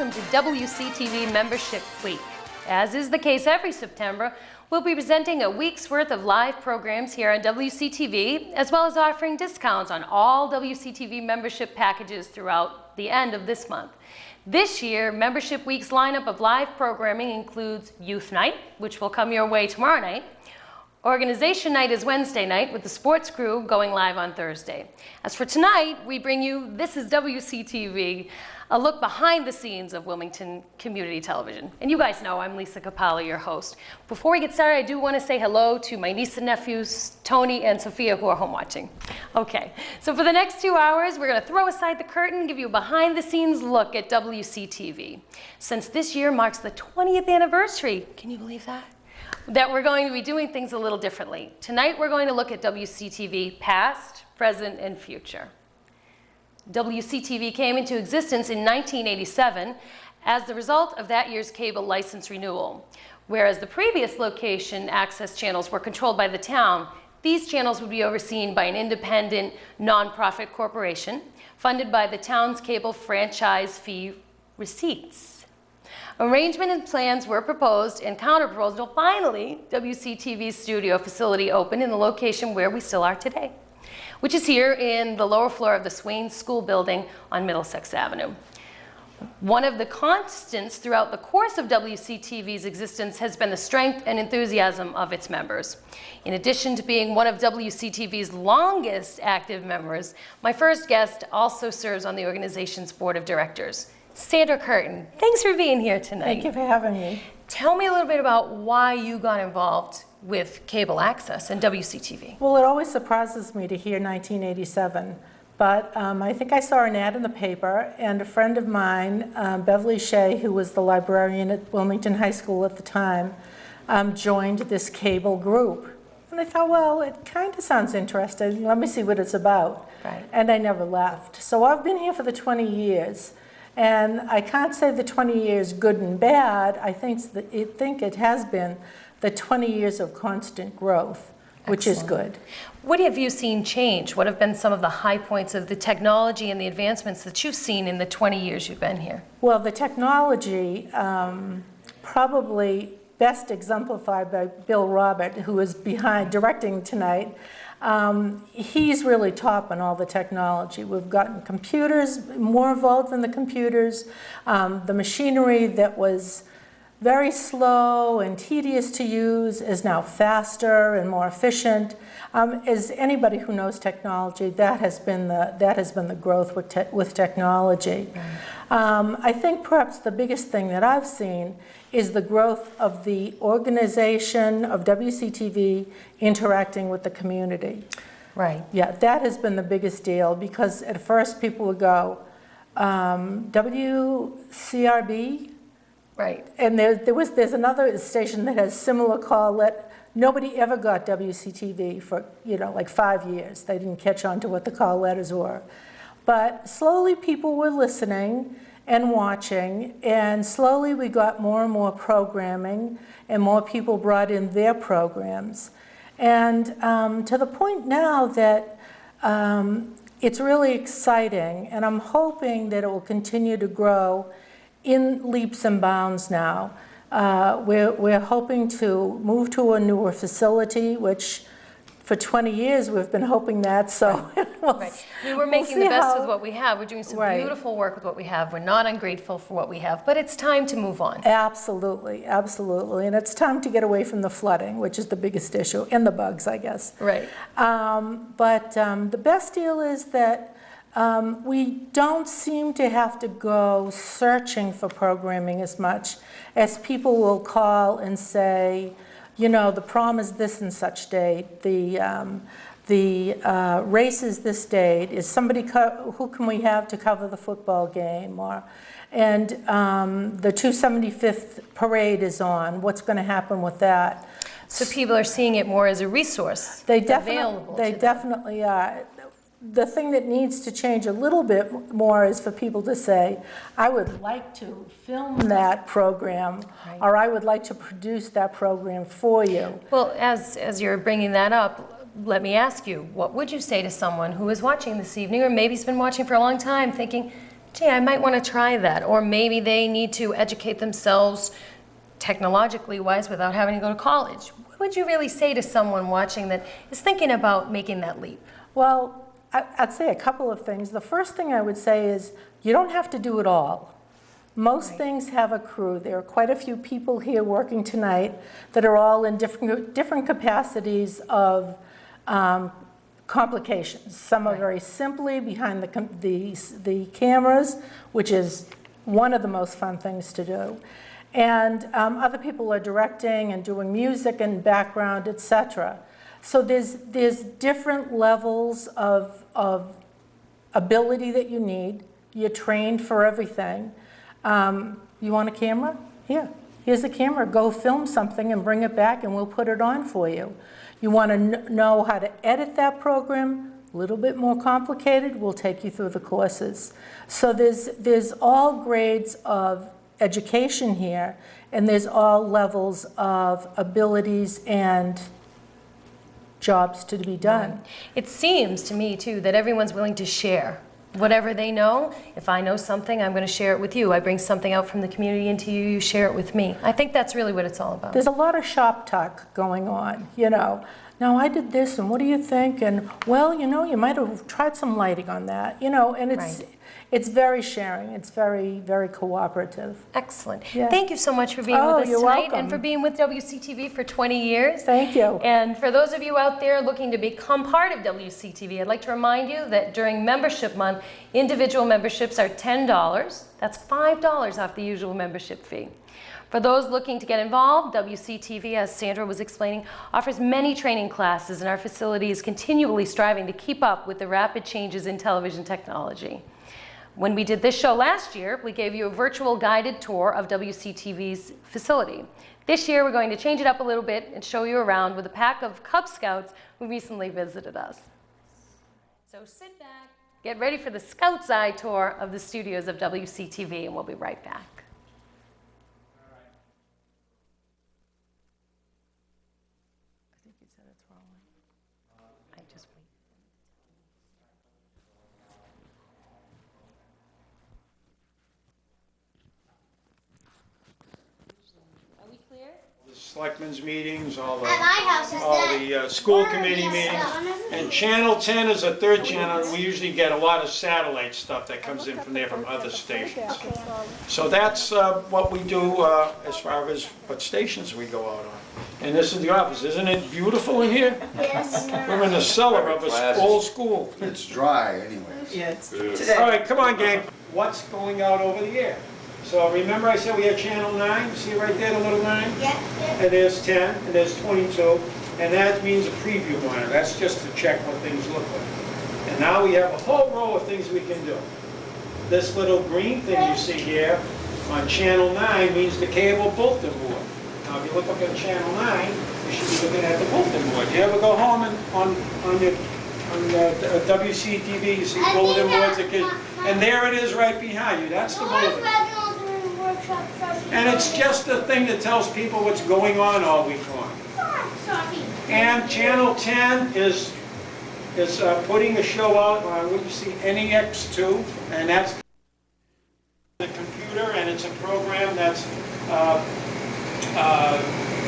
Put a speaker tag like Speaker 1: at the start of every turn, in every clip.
Speaker 1: welcome to WCTV Membership Week. As is the case every September, we'll be presenting a week's worth of live programs here on WCTV, as well as offering discounts on all WCTV membership packages throughout the end of this month. This year, Membership Week's lineup of live programming includes Youth Night, which will come your way tomorrow night. Organization Night is Wednesday night, with the sports crew going live on Thursday. As for tonight, we bring you This is WCTV, a look behind the scenes of Wilmington Community Television. And you guys know I'm Lisa Capalla, your host. Before we get started, I do want to say hello to my niece and nephews, Tony and Sophia, who are home watching. Okay, so for the next 2 hours, we're going to throw aside the curtain and give you a behind-the-scenes look at WCTV. Since this year marks the 20th anniversary, can you believe that? That we're going to be doing things a little differently. Tonight, we're going to look at WCTV past, present, and future. WCTV came into existence in 1987 as the result of that year's cable license renewal. Whereas the previous location access channels were controlled by the town, these channels would be overseen by an independent, nonprofit corporation funded by the town's cable franchise fee receipts. Arrangement and plans were proposed and counter-proposed until finally WCTV's studio facility opened in the location where we still are today, which is here in the lower floor of the Swain School building on Middlesex Avenue. One of the constants throughout the course of WCTV's existence has been the strength and enthusiasm of its members. In addition to being one of WCTV's longest active members, my first guest also serves on the organization's board of directors. Sandra Curtin, thanks for being here tonight.
Speaker 2: Thank you for having me.
Speaker 1: Tell me a little bit about why you got involved with cable access and WCTV.
Speaker 2: Well, it always surprises me to hear 1987, but I think I saw an ad in the paper, and a friend of mine, Beverly Shea, who was the librarian at Wilmington High School at the time, joined this cable group. And I thought, well, it kind of sounds interesting. Let me see what it's about.
Speaker 1: Right.
Speaker 2: And I never left. So I've been here for the 20 years. And I can't say the 20 years good and bad. I think it has been the 20 years of constant growth, which is good.
Speaker 1: What have you seen change? What have been some of the high points of the technology and the advancements that you've seen in the 20 years you've been here?
Speaker 2: Well, the technology, probably best exemplified by Bill Robert, who is behind directing tonight. He's really top on all the technology. We've gotten computers, more involved in the computers. The machinery that was very slow and tedious to use is now faster and more efficient. As anybody who knows technology, that has been the growth with technology. I think perhaps the biggest thing that I've seen is the growth of the organization of WCTV interacting with the community.
Speaker 1: Right.
Speaker 2: Yeah, that has been the biggest deal, because at first people would go, WCRB?
Speaker 1: Right.
Speaker 2: And there's another station that has similar call that nobody ever got WCTV for, like 5 years. They didn't catch on to what the call letters were. But slowly people were listening and watching, and slowly we got more and more programming, and more people brought in their programs. And to the point now that it's really exciting, and I'm hoping that it will continue to grow in leaps and bounds now. We're hoping to move to a newer facility, which for 20 years we've been hoping that, so
Speaker 1: right. We were making the best with what we have. We're doing some beautiful work with what we have. We're not ungrateful for what we have, but it's time to move on.
Speaker 2: Absolutely, absolutely. And it's time to get away from the flooding, which is the biggest issue, and the bugs, I guess.
Speaker 1: Right.
Speaker 2: But the best deal is that we don't seem to have to go searching for programming as much as people will call and say, the prom is this and such date, the race is this date, is somebody, who can we have to cover the football game, and the 275th parade is on, what's going to happen with that?
Speaker 1: So people are seeing it more as a resource available.
Speaker 2: They definitely are. The thing that needs to change a little bit more is for people to say, I would like to film that program, right, or I would like to produce that program for you.
Speaker 1: Well, as you're bringing that up, let me ask you, what would you say to someone who is watching this evening, or maybe has been watching for a long time, thinking, gee, I might want to try that. Or maybe they need to educate themselves technologically wise without having to go to college. What would you really say to someone watching that is thinking about making that leap?
Speaker 2: Well, I'd say a couple of things. The first thing I would say is you don't have to do it all. Most things have a crew. There are quite a few people here working tonight that are all in different capacities of complications. Some are very simply behind the cameras, which is one of the most fun things to do. And other people are directing and doing music and background, etc. So there's different levels of ability that you need. You're trained for everything. You want a camera? Here's a camera. Go film something and bring it back and we'll put it on for you. You want to know how to edit that program? A little bit more complicated. We'll take you through the courses. So there's all grades of education here, and there's all levels of abilities and jobs to be done.
Speaker 1: It seems to me, too, that everyone's willing to share whatever they know. If I know something, I'm going to share it with you. I bring something out from the community into you, you share it with me. I think that's really what it's all about.
Speaker 2: There's a lot of shop talk going on, you know. Now, I did this, and what do you think? And, well, you know, you might have tried some lighting on that, you know, and it's very sharing. It's very, very cooperative.
Speaker 1: Excellent.
Speaker 2: Yeah.
Speaker 1: Thank you so much for being with us
Speaker 2: you're
Speaker 1: tonight
Speaker 2: welcome.
Speaker 1: and for being with WCTV for 20 years.
Speaker 2: Thank you.
Speaker 1: And for those of you out there looking to become part of WCTV, I'd like to remind you that during membership month, individual memberships are $10. That's $5 off the usual membership fee. For those looking to get involved, WCTV, as Sandra was explaining, offers many training classes, and our facility is continually striving to keep up with the rapid changes in television technology. When we did this show last year, we gave you a virtual guided tour of WCTV's facility. This year, we're going to change it up a little bit and show you around with a pack of Cub Scouts who recently visited us. So sit back, get ready for the Scout's Eye tour of the studios of WCTV, and we'll be right back.
Speaker 3: Selectmen's meetings, all
Speaker 4: At my house is
Speaker 3: the school committee meetings. And Channel 10 is a third channel, and we usually get a lot of satellite stuff that comes in from there from other stations. So that's what we do as far as what stations we go out on. And this is the office. Isn't it beautiful in here?
Speaker 4: Yes.
Speaker 3: We're in the cellar of a old school.
Speaker 5: It's dry anyways.
Speaker 6: Yes.
Speaker 3: All right, come on, gang. What's going out over the air? So remember I said we had channel 9? You see right there, the little 9?
Speaker 4: Yeah.
Speaker 3: And there's 10, and there's 22, and that means a preview monitor. That's just to check what things look like. And now we have a whole row of things we can do. This little green thing you see here on channel 9 means the cable bulletin board. Now if you look up at channel 9, you should be looking at the bulletin board. You ever go home and on WCTV, you see bulletin boards, and there it is right behind you. That's the bulletin. And it's just a thing that tells people what's going on all week long. And Channel 10 is putting a show out on what you see, NEX2, and that's the computer, and it's a program that's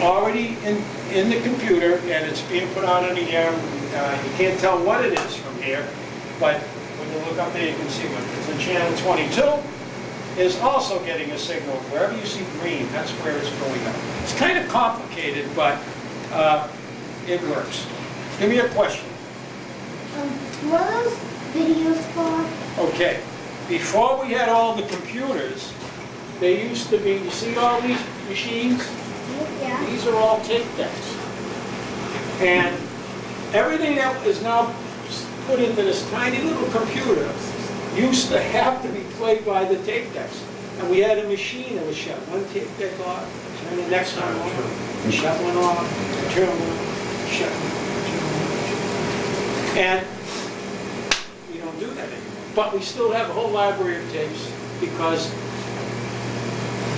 Speaker 3: already in the computer, and it's being put out on the air. You can't tell what it is from here, but when you look up there, you can see what it is. And Channel 22 is also getting a signal. Wherever you see green, that's where it's going up. It's kind of complicated, but it works. Give me a question.
Speaker 4: What are those videos for?
Speaker 3: Okay, before we had all the computers, they used to be, you see all these machines?
Speaker 4: Yeah.
Speaker 3: These are all tape decks. And everything that is now put into this tiny little computer used to have to be played by the tape decks. And we had a machine that would shut one tape deck off, turn the next one on, shut one off, turn one, shut one, turn one. And we don't do that anymore. But we still have a whole library of tapes because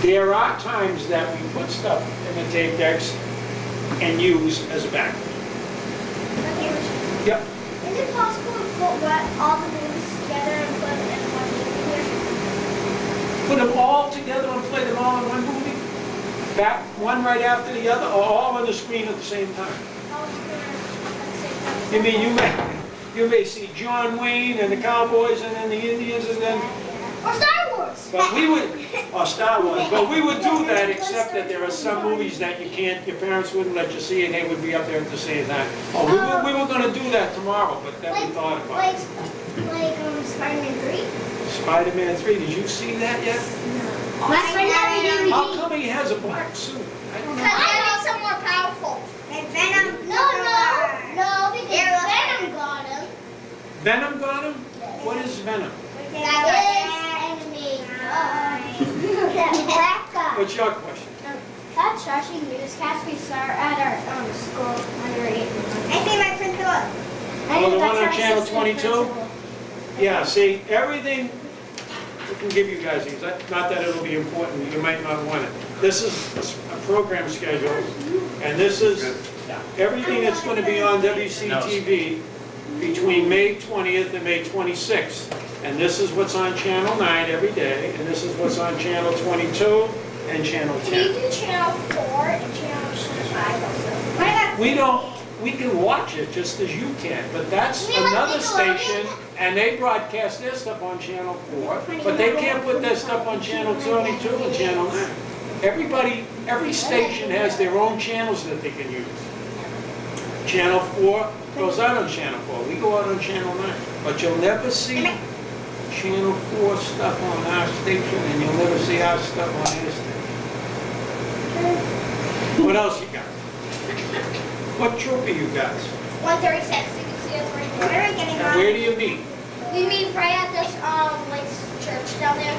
Speaker 3: there are times that we put stuff in the tape decks and use as a backup. Yep.
Speaker 4: Is it possible to put all the movies together and put it in one movie here?
Speaker 3: put them all together and play them all in one movie? Back, one right after the other, or all on the screen at the same time? You mean you may see John Wayne and the Cowboys and then the Indians and then...
Speaker 4: Or Star Wars.
Speaker 3: But we would, or Star Wars, but we would do that except that there are some movies that you can't, your parents wouldn't let you see and they would be up there at the same time. Oh, we were gonna do that tomorrow, but then we thought about it.
Speaker 4: Like Spider-Man 3?
Speaker 3: Spider-Man 3, did you see that yet?
Speaker 4: My friend had a DVD.
Speaker 3: How come he has a black suit? I don't know.
Speaker 4: Because that makes him more powerful. And Venom. No, because Venom got him.
Speaker 3: Venom got him? What is Venom?
Speaker 4: That enemy. That black guy.
Speaker 3: What's your question?
Speaker 4: That's Joshing newscast we start at our school under 8. I think my principal.
Speaker 3: Oh, the one on channel 22? Yeah, see, everything, we can give you guys these, not that it'll be important, you might not want it. This is a program schedule, and this is everything that's going to be on WCTV between May 20th and May 26th. And this is what's on channel 9 every day, and this is what's on channel 22 and channel 10.
Speaker 4: Can you do channel 4 and channel 25 also?
Speaker 3: We can watch it just as you can, but that's
Speaker 4: We like
Speaker 3: another
Speaker 4: Nickelodeon.
Speaker 3: station, and they broadcast their stuff on channel 4, but they can't put their stuff on channel 22 and channel 9. Every station has their own channels that they can use. Channel 4 goes out on channel 4, we go out on channel 9, but you'll never see channel 4 stuff on our station, and you'll never see our stuff on their station. What else you got? What troop are you guys?
Speaker 4: 136. You can see us right there. Where are we getting
Speaker 3: And where do you meet?
Speaker 4: We meet right at this like church down there.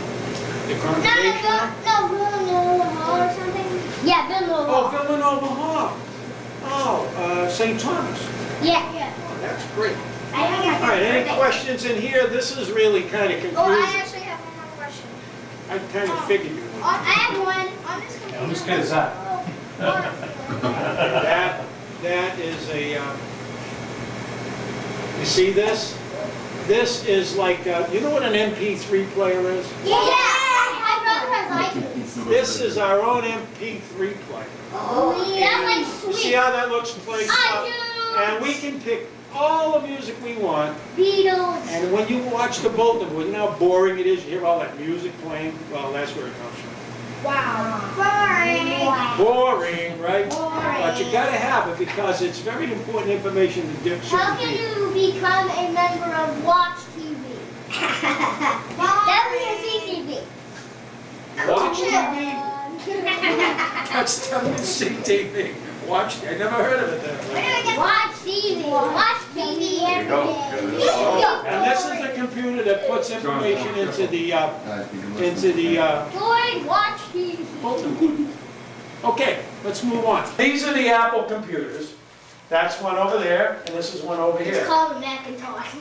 Speaker 3: The congregation?
Speaker 4: Villanova Hall or something. Yeah, Villanova.
Speaker 3: Oh, Villanova Hall. Oh, St. Thomas.
Speaker 4: Yeah.
Speaker 3: Oh, that's great.
Speaker 4: I think I
Speaker 3: All right, any questions in here? This is really kind of
Speaker 4: Oh, I
Speaker 3: confusing.
Speaker 4: actually have one more question.
Speaker 3: I kind of figured you would.
Speaker 4: I have one on this computer.
Speaker 5: Whose kid is that?
Speaker 3: That is a, you see this? This is like, you know what an MP3 player is?
Speaker 4: Yeah, my brother has iTunes.
Speaker 3: This is our own MP3 player.
Speaker 4: Oh, that's like
Speaker 3: See
Speaker 4: sweet.
Speaker 3: how that looks placed up?
Speaker 4: iTunes.
Speaker 3: And we can pick all the music we want.
Speaker 4: Beatles.
Speaker 3: And when you watch the both of them, you know how boring it is? You hear all that music playing? Well, that's where it comes from.
Speaker 4: Wow. Boring.
Speaker 3: Boring, right?
Speaker 4: Boring.
Speaker 3: But you gotta have it because it's very important information to certain
Speaker 4: How can
Speaker 3: people.
Speaker 4: you become a member of Watch TV? WCTV.
Speaker 3: Watch TV? That's WCTV. Watch, I never heard of it that way.
Speaker 4: Watch TV. Watch TV every
Speaker 5: go.
Speaker 4: day.
Speaker 3: And this is the computer that puts information into the,
Speaker 4: Join Watch TV.
Speaker 3: Okay, let's move on. These are the Apple computers. That's one over there, and this is one over
Speaker 4: It's
Speaker 3: here.
Speaker 4: called a Macintosh.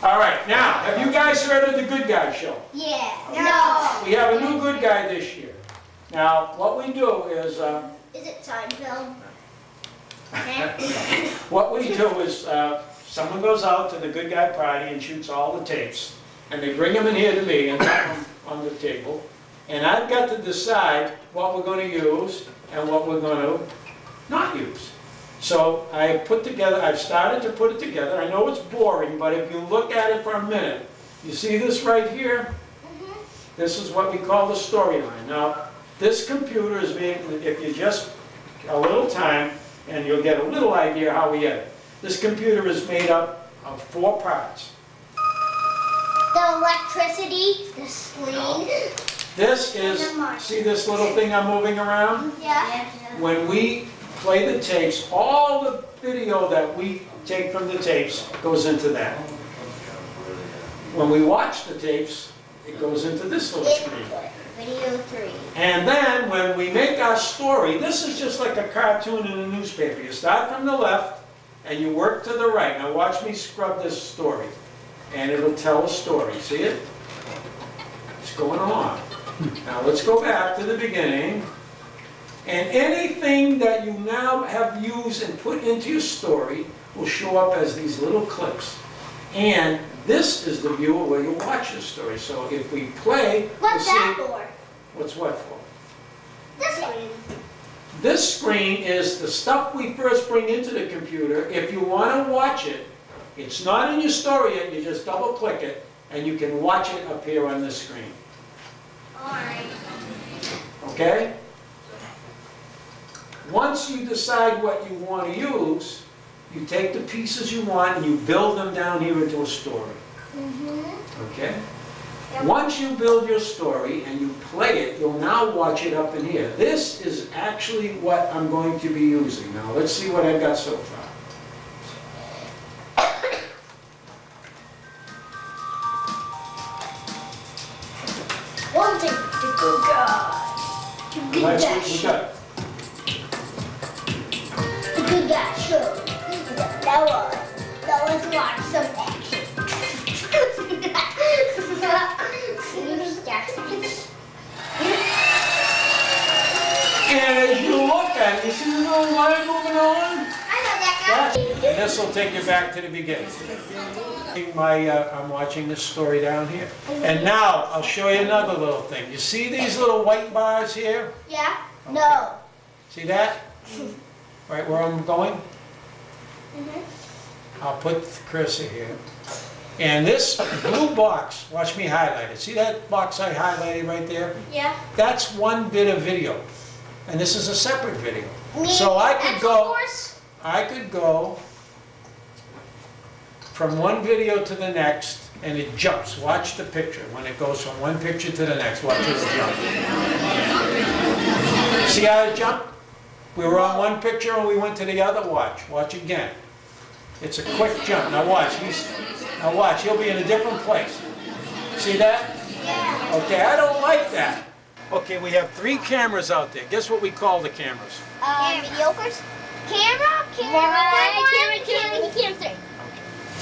Speaker 3: All right, now, have you guys heard of the Good Guy Show?
Speaker 4: Yeah. No.
Speaker 3: We have a new good guy this year. Now, what we do is,
Speaker 4: Is it Seinfeld?
Speaker 3: someone goes out to the good guy party and shoots all the tapes, and they bring them in here to me and put them on the table, and I've got to decide what we're going to use and what we're going to not use. So I've started to put it together. I know it's boring, but if you look at it for a minute, you see this right here? This is what we call the storyline. Now, this computer is being, if you just a little time, and you'll get a little idea how we edit. This computer is made up of 4 parts.
Speaker 4: The electricity, the screen.
Speaker 3: This is, see this little thing I'm moving around?
Speaker 4: Yeah.
Speaker 3: When we play the tapes, all the video that we take from the tapes goes into that. When we watch the tapes, it goes into this little screen.
Speaker 4: Video 3.
Speaker 3: And then when we make our story, this is just like a cartoon in a newspaper. You start from the left and you work to the right. Now watch me scrub this story. And it'll tell a story. See it? It's going along. Now let's go back to the beginning. And anything that you now have used and put into your story will show up as these little clips. And this is the viewer where you watch the story. So if we play,
Speaker 4: What's
Speaker 3: you
Speaker 4: that
Speaker 3: see,
Speaker 4: for?
Speaker 3: what's what for?
Speaker 4: This one.
Speaker 3: This screen is the stuff we first bring into the computer. If you want to watch it, it's not in your story yet, you just double click it, and you can watch it up here on this screen.
Speaker 4: Alright.
Speaker 3: Okay? Once you decide what you want to use, you take the pieces you want and you build them down here into a story. Okay? Once you build your story and you play it, you'll now watch it up in here. This is actually what I'm going to be using. Now let's see what I've got so far.
Speaker 4: One thing to good guy. To good
Speaker 3: Let's
Speaker 4: guy
Speaker 3: see
Speaker 4: show.
Speaker 3: what
Speaker 4: The good guy show. That was watch some action.
Speaker 3: And as you look at it, you see the little line moving on?
Speaker 4: I know that guy.
Speaker 3: This will take you back to the beginning. I'm watching this story down here. And now, I'll show you another little thing. You see these little white bars here?
Speaker 4: Yeah? No.
Speaker 3: See that? Right where I'm going? I'll put the cursor here. And this blue box, watch me highlight it. See that box I highlighted right there?
Speaker 4: Yeah.
Speaker 3: That's one bit of video. And this is a separate video.
Speaker 4: Me
Speaker 3: So I could
Speaker 4: and
Speaker 3: go,
Speaker 4: horse?
Speaker 3: I could go from one video to the next, and it jumps. Watch the picture. When it goes from one picture to the next, watch it jump. See how it jumped? We were on one picture and we went to the other. Watch. Watch again. It's a quick jump. Now watch. Now watch. He'll be in a different place. See that?
Speaker 4: Yeah.
Speaker 3: Okay, I don't like that. Okay, we have 3 cameras out there. Guess what we call the cameras?
Speaker 4: Mediocres? Camera 3.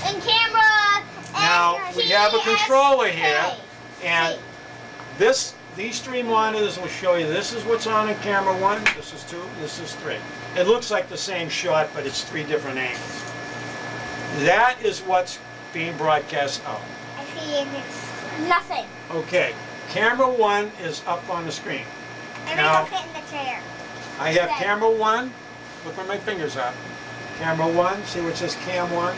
Speaker 4: And camera.
Speaker 3: Now, we have a controller here, and these 3 monitors will show you this is what's on in camera 1, this is 2, this is 3. It looks like the same shot, but it's 3 different angles. That is what's being broadcast out.
Speaker 4: I see it's nothing.
Speaker 3: Okay, camera 1 is up on the screen. Now,
Speaker 4: Fit in the chair.
Speaker 3: I have camera 1, look where my fingers are. Camera 1, see where it says cam 1,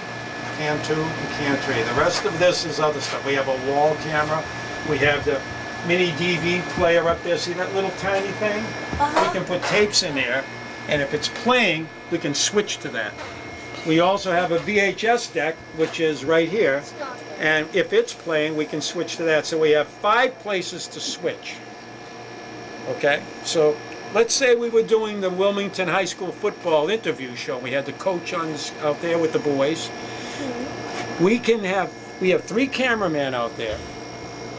Speaker 3: cam 2, and cam 3. The rest of this is other stuff. We have a wall camera, we have the mini DV player up there. See that little tiny thing? We can put tapes in there, and if it's playing, we can switch to that. We also have a VHS deck, which is right here, and if it's playing, we can switch to that. So we have 5 places to switch. Okay, so let's say we were doing the Wilmington High School football interview show. We had the coach out there with the boys. We have 3 cameramen out there.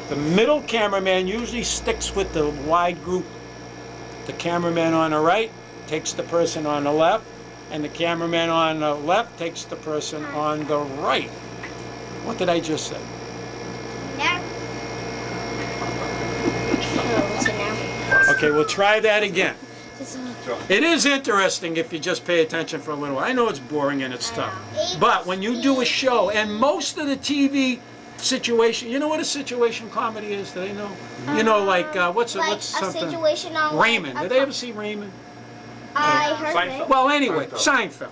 Speaker 3: The middle cameraman usually sticks with the wide group. The cameraman on the right takes the person on the left, and the cameraman on the left takes the person on the right. What did I just say?
Speaker 4: Now.
Speaker 3: Okay, we'll try that again. It is interesting if you just pay attention for a little while. I know it's boring and it's tough. But when you do a show, and most of the TV situation, you know what a situation comedy is? Do they know? You know, like, what's something?
Speaker 4: Situation on
Speaker 3: Raymond. Did they ever see Raymond?
Speaker 4: I heard it.
Speaker 3: Well, anyway, Seinfeld.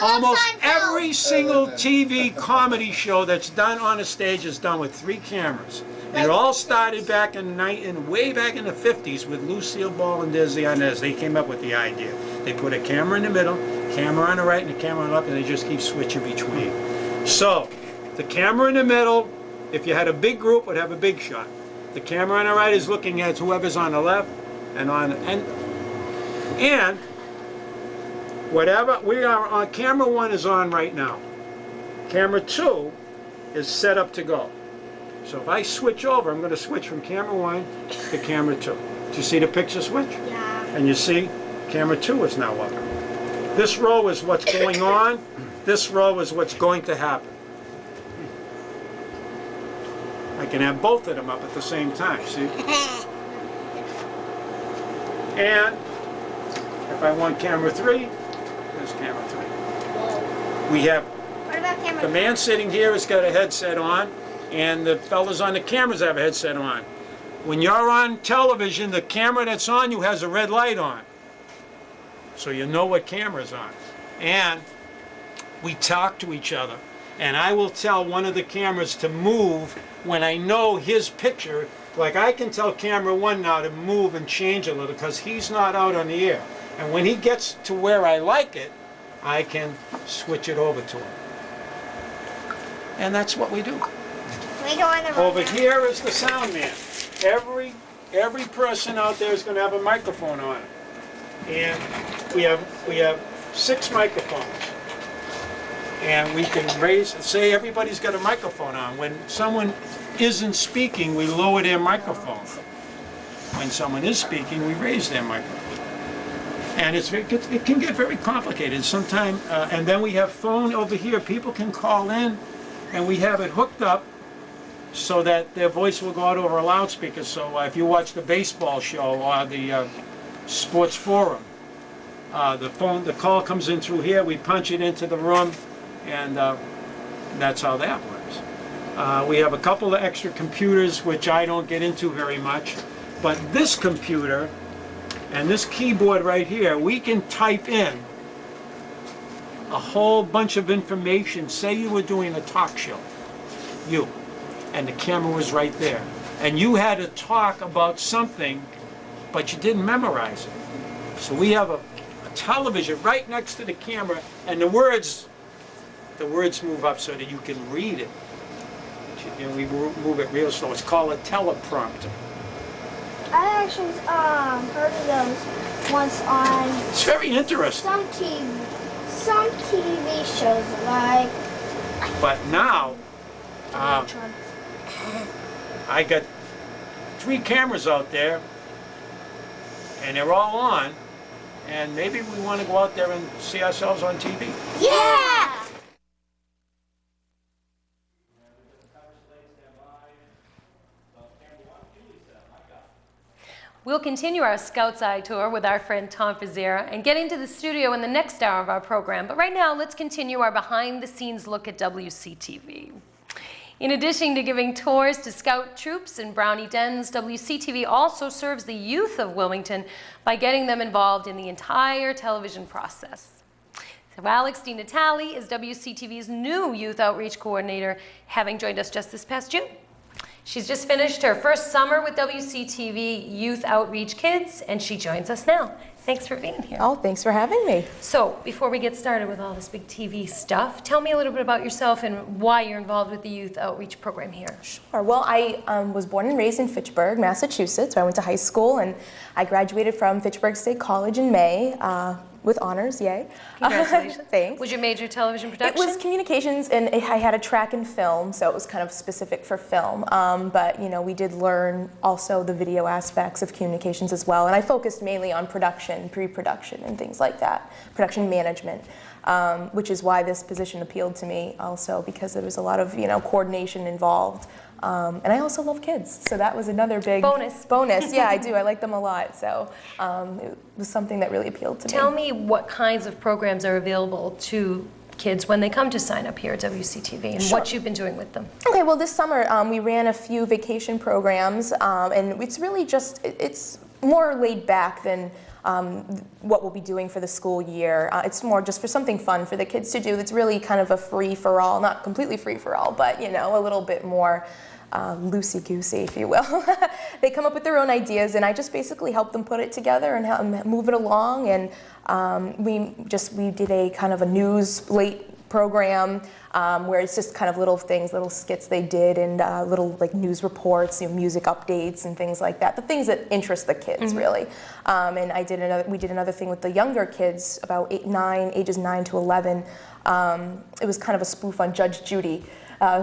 Speaker 3: Almost every single TV comedy show that's done on a stage is done with 3 cameras. And it all started back way back in the 50s with Lucille Ball and Desi Arnaz. They came up with the idea. They put a camera in the middle, camera on the right, and a camera on the left, and they just keep switching between. So, the camera in the middle, if you had a big group, would have a big shot. The camera on the right is looking at whoever's on the left, and whatever we are on, camera 1 is on right now. Camera 2 is set up to go. So if I switch over, I'm going to switch from camera 1 to camera 2. Do you see the picture switch?
Speaker 4: Yeah.
Speaker 3: And you see, camera 2 is now up. This row is what's going on. This row is what's going to happen. I can have both of them up at the same time, see? And if I want camera 3, there's camera 3. We have
Speaker 4: What about camera?
Speaker 3: The man sitting here has got a headset on, and the fellas on the cameras have a headset on. When you're on television, the camera that's on you has a red light on. So you know what camera's on. And we talk to each other. And I will tell one of the cameras to move when I know his picture. Like I can tell camera one now to move and change a little because he's not out on the air. And when he gets to where I like it, I can switch it over to him. And that's what we do.
Speaker 4: We go on the road
Speaker 3: Over
Speaker 4: now.
Speaker 3: here is the sound man. Every person out there is going to have a microphone on it. And we have 6 microphones. And we can raise, say everybody's got a microphone on. When someone isn't speaking, we lower their microphone. When someone is speaking, we raise their microphone. And it can get very complicated sometimes. And then we have phone over here. People can call in, and we have it hooked up so that their voice will go out over a loudspeaker. So if you watch the baseball show or the sports forum, the call comes in through here. We punch it into the room, and that's how that works. We have a couple of extra computers, which I don't get into very much. But this computer and this keyboard right here, we can type in a whole bunch of information. Say you were doing a talk show, and the camera was right there. And you had to talk about something, but you didn't memorize it. So we have a television right next to the camera, and the words move up so that you can read it. And we move it real slow. It's called a teleprompter.
Speaker 4: I actually heard of those once on
Speaker 3: It's very interesting.
Speaker 4: some TV shows like.
Speaker 3: But now, I got 3 cameras out there, and they're all on, and maybe we want to go out there and see ourselves on TV.
Speaker 4: Yeah!
Speaker 1: We'll continue our Scouts Eye tour with our friend Tom Fazera and get into the studio in the next hour of our program. But right now, let's continue our behind-the-scenes look at WCTV. In addition to giving tours to Scout troops and Brownie dens, WCTV also serves the youth of Wilmington by getting them involved in the entire television process. So Alex DiNatale is WCTV's new youth outreach coordinator, having joined us just this past June. She's just finished her first summer with WCTV Youth Outreach Kids, and she joins us now. Thanks for being here.
Speaker 5: Oh, thanks for having me.
Speaker 1: So, before we get started with all this big TV stuff, tell me a little bit about yourself and why you're involved with the Youth Outreach Program here.
Speaker 5: Sure. Well, I was born and raised in Fitchburg, Massachusetts. I went to high school, and I graduated from Fitchburg State College in May with honors, yay.
Speaker 1: Congratulations.
Speaker 5: Thanks.
Speaker 1: Was your major television production?
Speaker 5: It was communications, and I had a track in film, so it was kind of specific for film. But, you know, we did learn also the video aspects of communications as well. And I focused mainly on production, pre-production, and things like that, production management, which is why this position appealed to me also, because there was a lot of, you know, coordination involved. And I also love kids, so that was another big
Speaker 1: bonus.
Speaker 5: Yeah, I do. I like them a lot, so it was something that really appealed to me.
Speaker 1: Tell me what kinds of programs are available to kids when they come to sign up here at WCTV and what you've been doing with them.
Speaker 5: Okay, well, this summer we ran a few vacation programs, and it's really just, it's more laid back than what we'll be doing for the school year. It's more just for something fun for the kids to do. It's really kind of a free-for-all, not completely free-for-all, but, you know, a little bit more loosey-goosey, if you will. They come up with their own ideas, and I just basically help them put it together and help them move it along. And we did a kind of a news late program where it's just kind of little things, little skits they did, and little like news reports, you know, music updates and things like that. The things that interest the kids, really. And we did another thing with the younger kids, about ages 9 to 11. It was kind of a spoof on Judge Judy.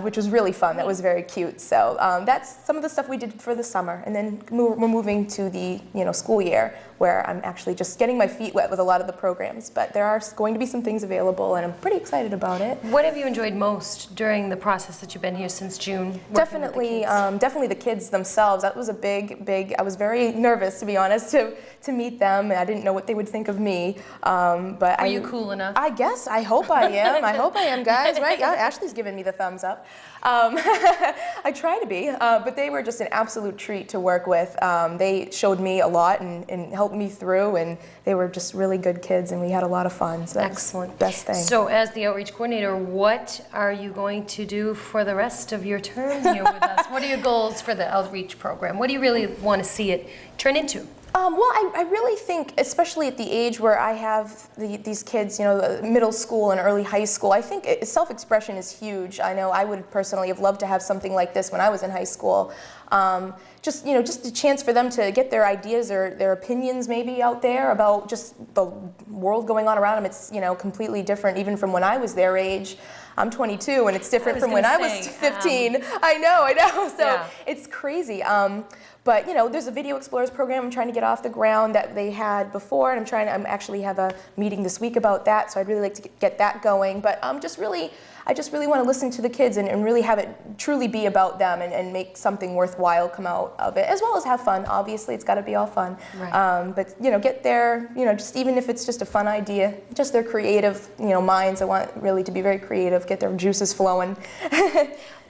Speaker 5: which was really fun. That was very cute. So that's some of the stuff we did for the summer. And then we're moving to the school year, where I'm actually just getting my feet wet with a lot of the programs. But there are going to be some things available, and I'm pretty excited about it.
Speaker 1: What have you enjoyed most during the process that you've been here since June?
Speaker 5: Definitely the kids themselves. That was a big, I was very nervous, to be honest, to meet them. I didn't know what they would think of me. But
Speaker 1: Are you cool enough?
Speaker 5: I guess. I hope I am. I hope I am, guys, right? Yeah, Ashley's giving me the thumbs up. I try to be, but they were just an absolute treat to work with. They showed me a lot and helped me through, and they were just really good kids, and we had a lot of fun. So
Speaker 1: Excellent.
Speaker 5: The best thing.
Speaker 1: So as the outreach coordinator, what are you going to do for the rest of your term here with us? What are your goals for the outreach program? What do you really want to see it turn into?
Speaker 5: Well, I really think, especially at the age where I have these kids, middle school and early high school, I think self-expression is huge. I know I would personally have loved to have something like this when I was in high school. Just a chance for them to get their ideas or their opinions maybe out there about just the world going on around them. It's, completely different even from when I was their age. I'm 22, and it's different from when I was 15. I know. So
Speaker 1: yeah.
Speaker 5: It's crazy. But there's a Video Explorers program I'm trying to get off the ground that they had before, and I'm actually have a meeting this week about that. So I'd really like to get that going. But I just really want to listen to the kids and really have it truly be about them and make something worthwhile come out of it, as well as have fun. Obviously, it's got to be all fun.
Speaker 1: Right.
Speaker 5: But get their, just even if it's just a fun idea, just their creative, minds. I want really to be very creative, get their juices flowing.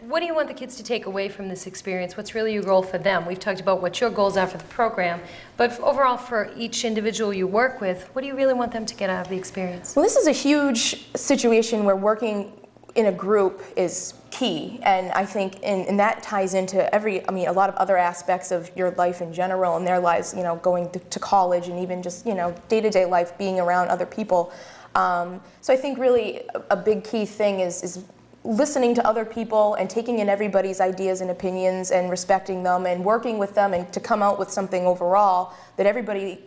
Speaker 1: What do you want the kids to take away from this experience? What's really your goal for them? We've talked about what your goals are for the program, but overall for each individual you work with, what do you really want them to get out of the experience?
Speaker 5: Well, this is a huge situation where working in a group is key, and I think and that ties into a lot of other aspects of your life in general and their lives, going to college and even just, day-to-day life, being around other people. So I think really a big key thing is listening to other people and taking in everybody's ideas and opinions and respecting them and working with them and to come out with something overall that everybody,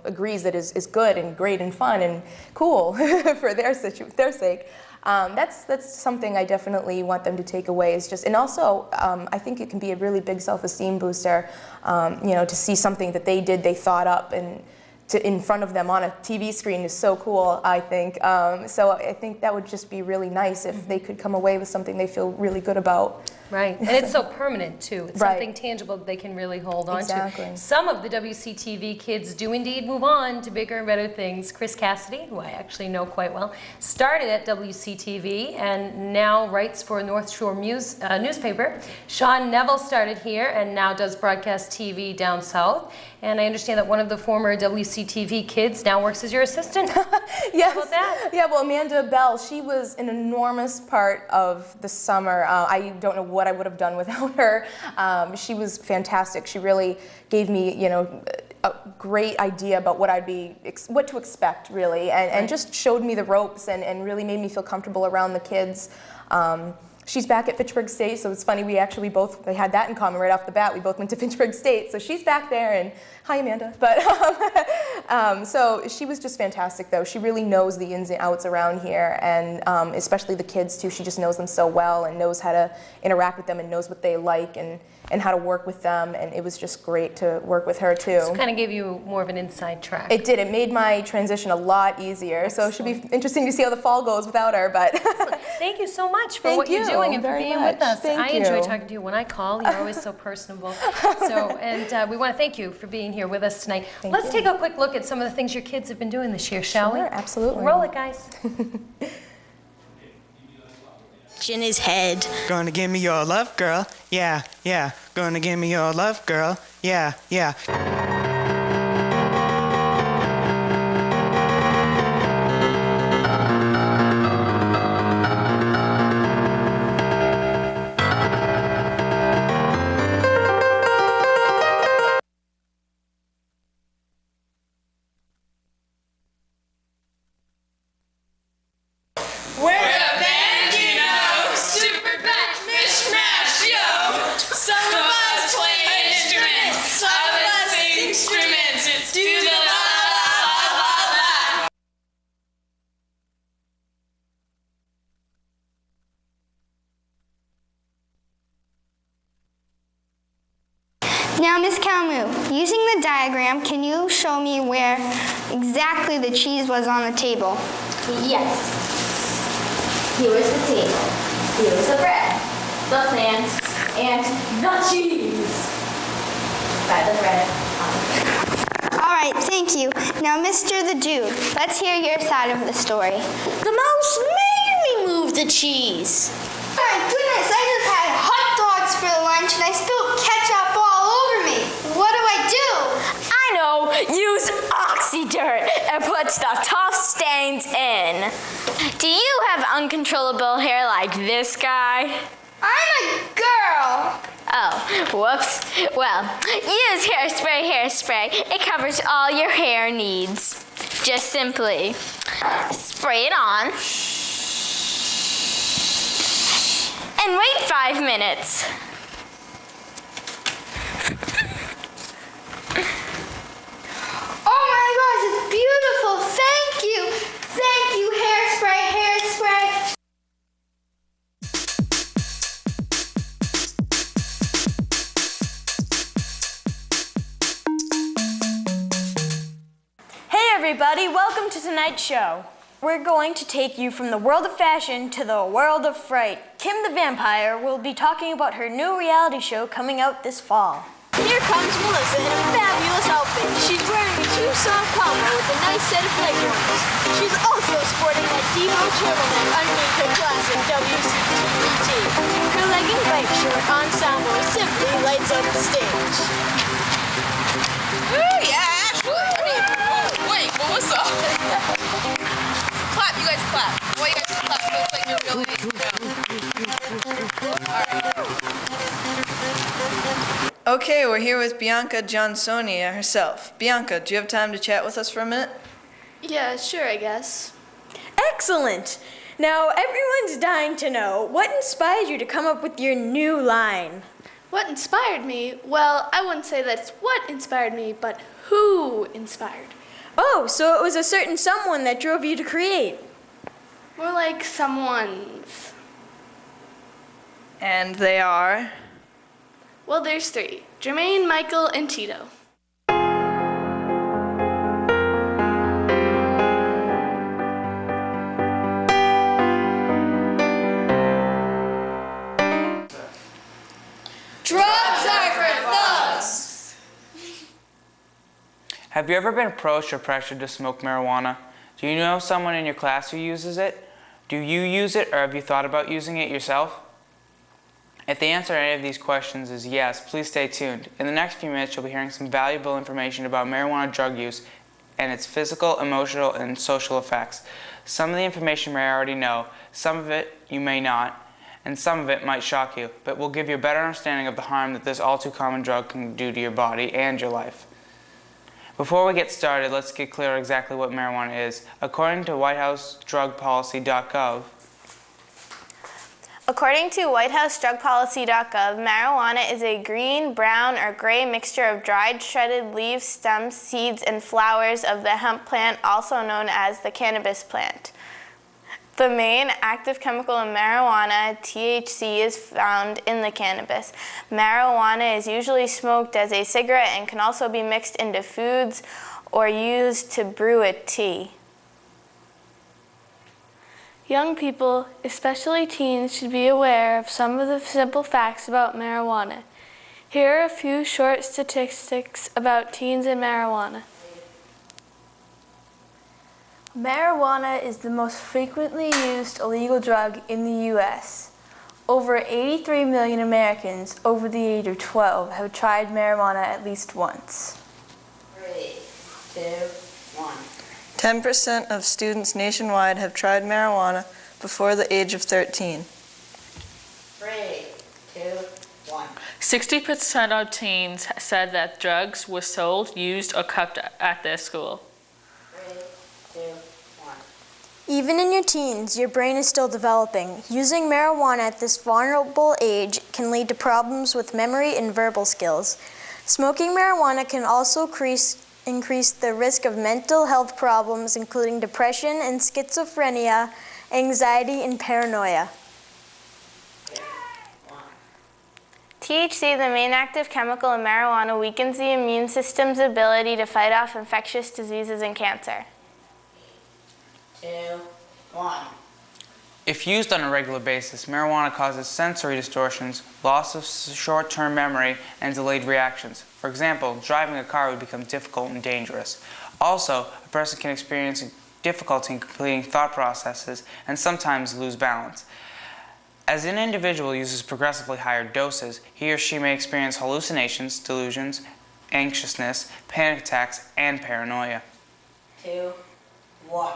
Speaker 5: agrees that is good and great and fun and cool for their sake. That's something I definitely want them to take away. And also I think it can be a really big self-esteem booster, to see something that they thought up and in front of them on a TV screen is so cool, I think. So I think that would just be really nice if they could come away with something they feel really good about.
Speaker 1: Right, and it's so permanent too. It's
Speaker 5: Right.
Speaker 1: something tangible that they can really hold on
Speaker 5: Exactly.
Speaker 1: to. Some of the WCTV kids do indeed move on to bigger and better things. Chris Cassidy, who I actually know quite well, started at WCTV and now writes for North Shore newspaper. Sean Neville started here and now does broadcast TV down south. And I understand that one of the former WCTV kids now works as your assistant.
Speaker 5: Yes.
Speaker 1: How about that?
Speaker 5: Yeah, well, Amanda Bell, she was an enormous part of the summer. I don't know what I would have done without her. She was fantastic. She really gave me, a great idea about what what to expect, really, and just showed me the ropes and really made me feel comfortable around the kids. She's back at Fitchburg State, so it's funny, we had that in common right off the bat. We both went to Fitchburg State, so she's back there, and hi, Amanda. But so she was just fantastic, though. She really knows the ins and outs around here, and especially the kids, too. She just knows them so well and knows how to interact with them and knows what they like and how to work with them, and it was just great to work with her, too.
Speaker 1: So it kind of gave you more of an inside track.
Speaker 5: It did. It made my transition a lot easier, so it should be interesting to see how the fall goes without her, but...
Speaker 1: Thank you so much for
Speaker 5: Thank
Speaker 1: what you're
Speaker 5: you
Speaker 1: doing and for
Speaker 5: very
Speaker 1: being
Speaker 5: much.
Speaker 1: with us.
Speaker 5: Thank
Speaker 1: I enjoy
Speaker 5: you.
Speaker 1: talking to you when I call. You're always so personable. And we want to thank you for being here with us tonight. Let's take a quick look at some of the things your kids have been doing this year, shall we?
Speaker 5: Sure, absolutely.
Speaker 1: Roll it, guys.
Speaker 6: In his head.
Speaker 7: Gonna give me your love, girl. Yeah, yeah. Gonna give me your love, girl. Yeah, yeah.
Speaker 6: Some of us play instruments, some of us
Speaker 4: Now, Ms. Calmu, using the diagram, can you show me where exactly the cheese was on the table?
Speaker 8: Yes. Here was the table. Here was the bread, the plants, and the cheese. By the bread.
Speaker 4: All right, thank you. Now, Mr. the Dude, let's hear your side of the story.
Speaker 6: The mouse made me move the cheese.
Speaker 4: Oh my goodness, I just had hot dogs for lunch and I spilled ketchup all over me. What do?
Speaker 8: I know. Use Oxy Dirt and put stuff tough stains in. Do you have uncontrollable hair like this guy?
Speaker 4: I'm a girl.
Speaker 8: Oh, whoops. Well, use hairspray. It covers all your hair needs. Just simply spray it on and wait 5 minutes.
Speaker 4: Oh my gosh, it's beautiful. Thank you. Thank you, hairspray.
Speaker 9: Hey everybody, welcome to tonight's show. We're going to take you from the world of fashion to the world of fright. Kim the Vampire will be talking about her new reality show coming out this fall.
Speaker 6: Here comes Melissa in a fabulous outfit. She's wearing a two-song combo with a nice set of leg warmers. She's also sporting that Devo turtleneck underneath her classic WCTV tee. Her legging bike shirt ensemble simply lights up the stage.
Speaker 10: Ooh, yeah, Ashley. I mean, wait, Melissa. Clap, you guys clap. Boy, you guys clap. Looks like you're really need to know. All right.
Speaker 11: Okay, we're here with Bianca Johnsonia herself. Bianca, do you have time to chat with us for a minute?
Speaker 12: Yeah, sure, I guess.
Speaker 9: Excellent! Now everyone's dying to know, what inspired you to come up with your new line?
Speaker 12: What inspired me? Well, I wouldn't say that's what inspired me, but who inspired.
Speaker 9: Oh, so it was a certain someone that drove you to create.
Speaker 12: More like someone's.
Speaker 11: And they are?
Speaker 12: Well, there's 3. Jermaine, Michael, and Tito.
Speaker 6: Drugs are for thugs.
Speaker 13: Have you ever been approached or pressured to smoke marijuana? Do you know someone in your class who uses it? Do you use it, or have you thought about using it yourself? If the answer to any of these questions is yes, please stay tuned. In the next few minutes, you'll be hearing some valuable information about marijuana drug use and its physical, emotional, and social effects. Some of the information you may already know, some of it you may not, and some of it might shock you, but will give you a better understanding of the harm that this all-too-common drug can do to your body and your life. Before we get started, let's get clear exactly what marijuana is. According to WhiteHouseDrugPolicy.gov,
Speaker 14: According to WhiteHouseDrugPolicy.gov, marijuana is a green, brown, or gray mixture of dried, shredded leaves, stems, seeds, and flowers of the hemp plant, also known as the cannabis plant. The main active chemical in marijuana, THC, is found in the cannabis. Marijuana is usually smoked as a cigarette and can also be mixed into foods or used to brew a tea.
Speaker 12: Young people, especially teens, should be aware of some of the simple facts about marijuana. Here are a few short statistics about teens and marijuana.
Speaker 9: Marijuana is the most frequently used illegal drug in the U.S. Over 83 million Americans over the age of 12 have tried marijuana at least once.
Speaker 6: 3, 2, 1.
Speaker 11: 10% of students nationwide have tried marijuana before the age of 13.
Speaker 6: 3, 2, 1.
Speaker 15: 60% of teens said that drugs were sold, used, or kept at their school.
Speaker 6: 3, 2, 1.
Speaker 9: Even in your teens, your brain is still developing. Using marijuana at this vulnerable age can lead to problems with memory and verbal skills. Smoking marijuana can also increase the risk of mental health problems, including depression and schizophrenia, anxiety, and paranoia.
Speaker 14: THC, the main active chemical in marijuana, weakens the immune system's ability to fight off infectious diseases and cancer.
Speaker 8: 2, 1.
Speaker 13: If used on a regular basis, marijuana causes sensory distortions, loss of short-term memory, and delayed reactions. For example, driving a car would become difficult and dangerous. Also, a person can experience difficulty in completing thought processes and sometimes lose balance. As an individual uses progressively higher doses, he or she may experience hallucinations, delusions, anxiousness, panic attacks, and paranoia.
Speaker 8: 2, 1.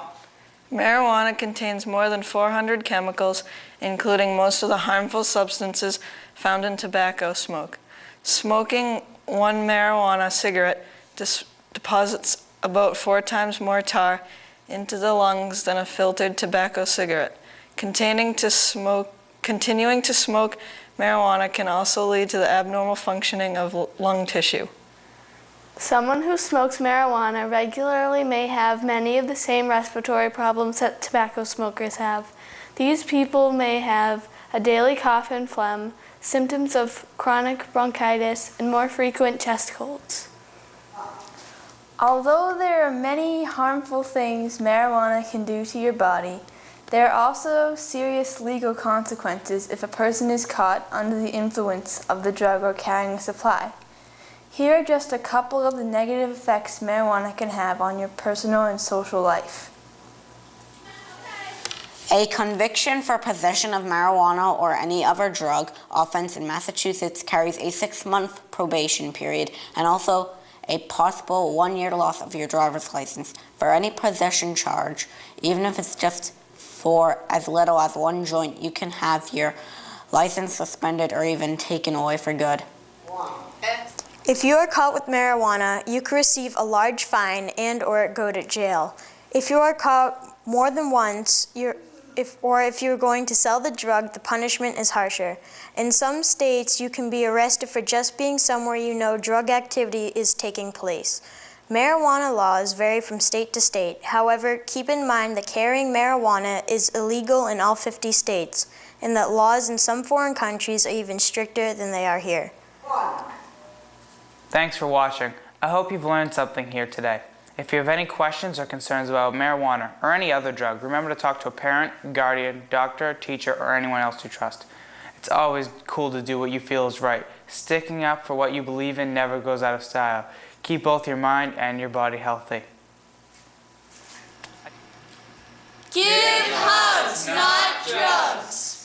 Speaker 11: Marijuana contains more than 400 chemicals, including most of the harmful substances found in tobacco smoke. Smoking one marijuana cigarette deposits about 4 times more tar into the lungs than a filtered tobacco cigarette. Continuing to smoke marijuana can also lead to the abnormal functioning of lung tissue.
Speaker 12: Someone who smokes marijuana regularly may have many of the same respiratory problems that tobacco smokers have. These people may have a daily cough and phlegm, symptoms of chronic bronchitis, and more frequent chest colds.
Speaker 16: Although there are many harmful things marijuana can do to your body, there are also serious legal consequences if a person is caught under the influence of the drug or carrying a supply. Here are just a couple of the negative effects marijuana can have on your personal and social life.
Speaker 17: A conviction for possession of marijuana or any other drug offense in Massachusetts carries a 6-month probation period and also a possible 1-year loss of your driver's license. For any possession charge, even if it's just for as little as 1 joint, you can have your license suspended or even taken away for good.
Speaker 9: If you are caught with marijuana, you could receive a large fine and/or go to jail. If you are caught more than once, if you're going to sell the drug, the punishment is harsher. In some states, you can be arrested for just being somewhere you know drug activity is taking place. Marijuana laws vary from state to state. However, keep in mind that carrying marijuana is illegal in all 50 states, and that laws in some foreign countries are even stricter than they are here.
Speaker 13: Thanks for watching. I hope you've learned something here today. If you have any questions or concerns about marijuana or any other drug, remember to talk to a parent, guardian, doctor, teacher, or anyone else you trust. It's always cool to do what you feel is right. Sticking up for what you believe in never goes out of style. Keep both your mind and your body healthy.
Speaker 6: Give hugs, not drugs.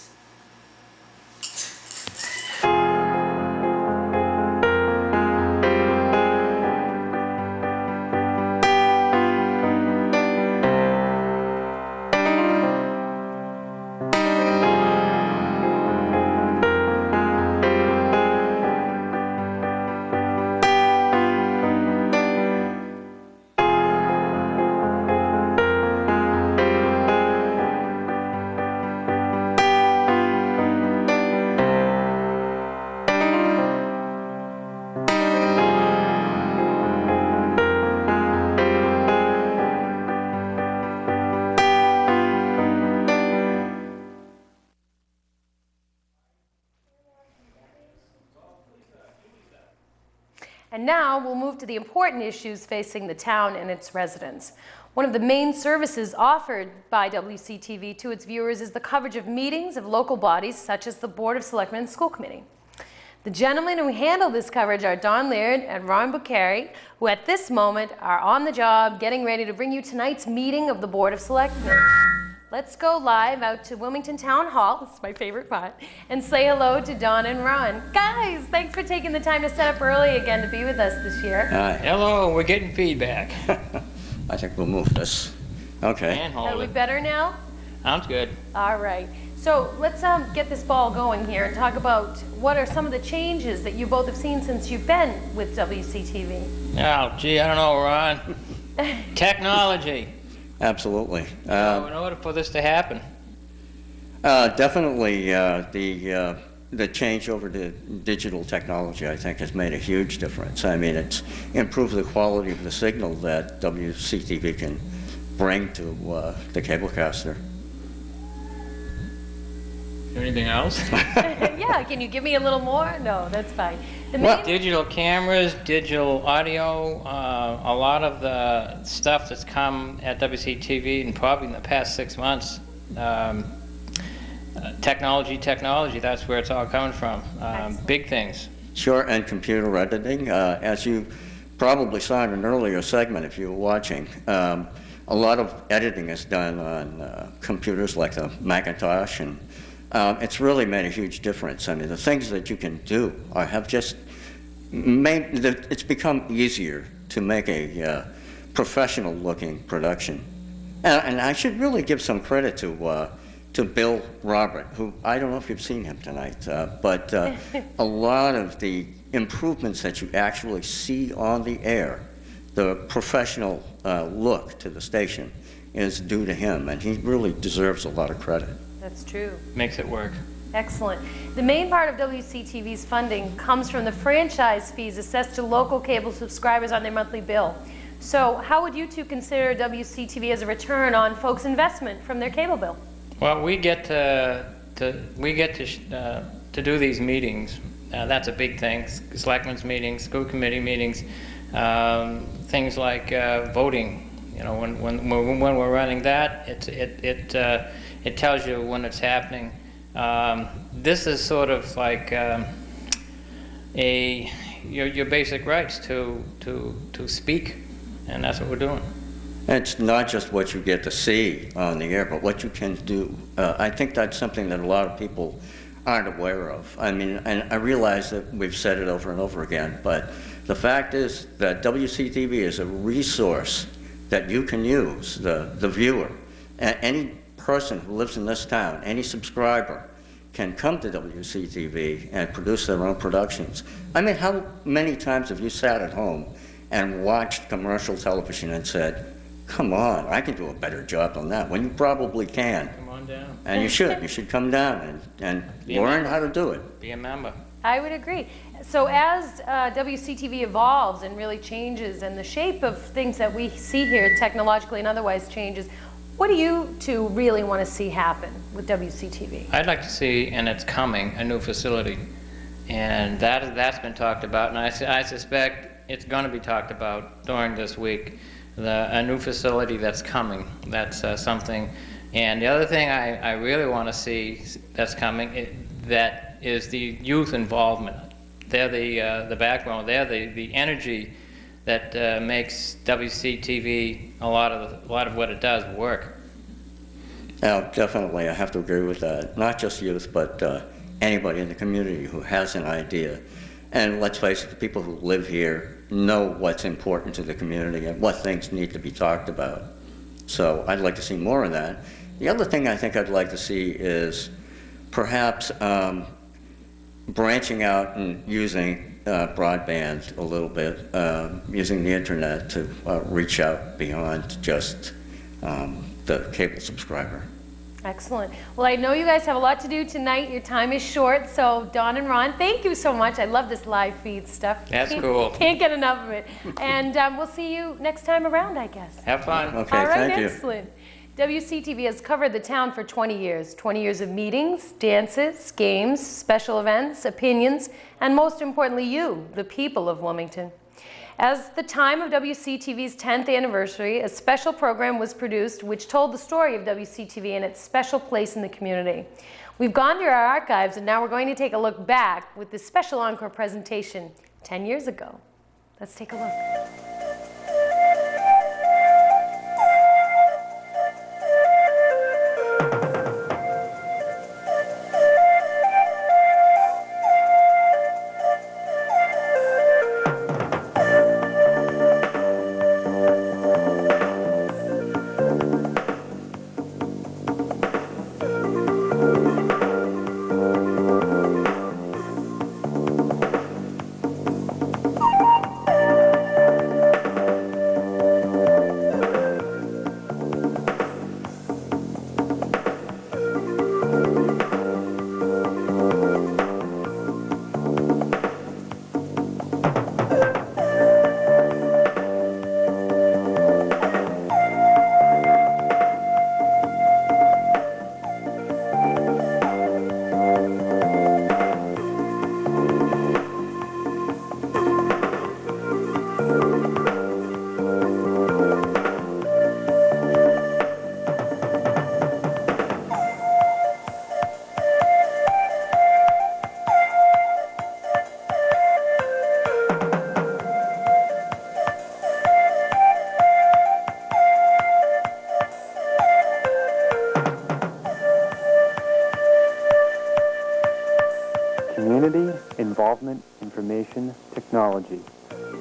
Speaker 1: And now we'll move to the important issues facing the town and its residents. One of the main services offered by WCTV to its viewers is the coverage of meetings of local bodies such as the Board of Selectmen and School Committee. The gentlemen who handle this coverage are Don Laird and Ron Bucari, who at this moment are on the job getting ready to bring you tonight's meeting of the Board of Selectmen. Let's go live out to Wilmington Town Hall, this is my favorite part, and say hello to Don and Ron. Guys, thanks for taking the time to set up early again to be with us this year.
Speaker 18: Hello, we're getting feedback.
Speaker 19: I think we'll move this. Okay.
Speaker 18: And hold
Speaker 1: Are we
Speaker 18: it.
Speaker 1: better now?
Speaker 18: Sounds good.
Speaker 1: All right. So let's get this ball going here and talk about what are some of the changes that you both have seen since you've been with WCTV.
Speaker 18: Oh, gee, I don't know, Ron. Technology.
Speaker 19: Absolutely.
Speaker 18: In order for this to happen.
Speaker 19: Definitely the change over to digital technology, I think, has made a huge difference. I mean, it's improved the quality of the signal that WCTV can bring to the cablecaster.
Speaker 18: Anything else?
Speaker 1: Yeah, can you give me a little more? No, that's fine. The
Speaker 18: Well, digital cameras, digital audio, a lot of the stuff that's come at WCTV and probably in the past 6 months, technology, that's where it's all coming from. Big things.
Speaker 19: Sure, and computer editing. As you probably saw in an earlier segment if you were watching, a lot of editing is done on computers like the Macintosh, and it's really made a huge difference. I mean, the things that you can do have just made, it's become easier to make a professional-looking production. And I should really give some credit to Bill Robert, who, I don't know if you've seen him tonight, but a lot of the improvements that you actually see on the air, the professional look to the station, is due to him, and he really deserves a lot of credit.
Speaker 1: That's true.
Speaker 18: Makes it work.
Speaker 1: Excellent. The main part of WCTV's funding comes from the franchise fees assessed to local cable subscribers on their monthly bill. So how would you two consider WCTV as a return on folks' investment from their cable bill?
Speaker 18: Well, we get to do these meetings. That's a big thing. Selectmen's meetings, school committee meetings, things like voting. You know, when we're running that, it tells you when it's happening. This is sort of like your basic rights to speak, and that's what we're doing.
Speaker 19: It's not just what you get to see on the air, but what you can do. I think that's something that a lot of people aren't aware of. I mean, and I realize that we've said it over and over again, but the fact is that WCTV is a resource that you can use, the viewer. Any person who lives in this town, any subscriber, can come to WCTV and produce their own productions. I mean, how many times have you sat at home and watched commercial television and said, come on, I can do a better job than that, when you probably can.
Speaker 18: Come on down.
Speaker 19: And you should come down and learn how to do it.
Speaker 18: Be a member.
Speaker 1: I would agree. So as WCTV evolves and really changes, and the shape of things that we see here technologically and otherwise changes, what do you two really want to see happen with WCTV?
Speaker 18: I'd like to see, and it's coming, a new facility. And that's been talked about, and I suspect it's going to be talked about during this week. A new facility that's coming, that's something. And the other thing I really want to see that's coming, that is the youth involvement. They're the backbone, they're the energy that makes WCTV a lot of what it does work.
Speaker 19: Now, definitely, I have to agree with that. Not just youth, but anybody in the community who has an idea. And let's face it, the people who live here know what's important to the community and what things need to be talked about. So I'd like to see more of that. The other thing I think I'd like to see is perhaps branching out and using broadband a little bit, using the internet to reach out beyond just the cable subscriber.
Speaker 1: Excellent. Well, I know you guys have a lot to do tonight. Your time is short, so Dawn and Ron, thank you so much. I love this live feed stuff.
Speaker 18: That's cool.
Speaker 1: Can't get enough of it. And we'll see you next time around, I guess.
Speaker 18: Have fun.
Speaker 19: Okay,
Speaker 1: all right,
Speaker 19: thank you.
Speaker 1: excellent. WCTV has covered the town for 20 years. 20 years of meetings, dances, games, special events, opinions, and most importantly, you, the people of Wilmington. As the time of WCTV's 10th anniversary, a special program was produced which told the story of WCTV and its special place in the community. We've gone through our archives, and now we're going to take a look back with this special encore presentation 10 years ago. Let's take a look.
Speaker 20: involvement, information, technology.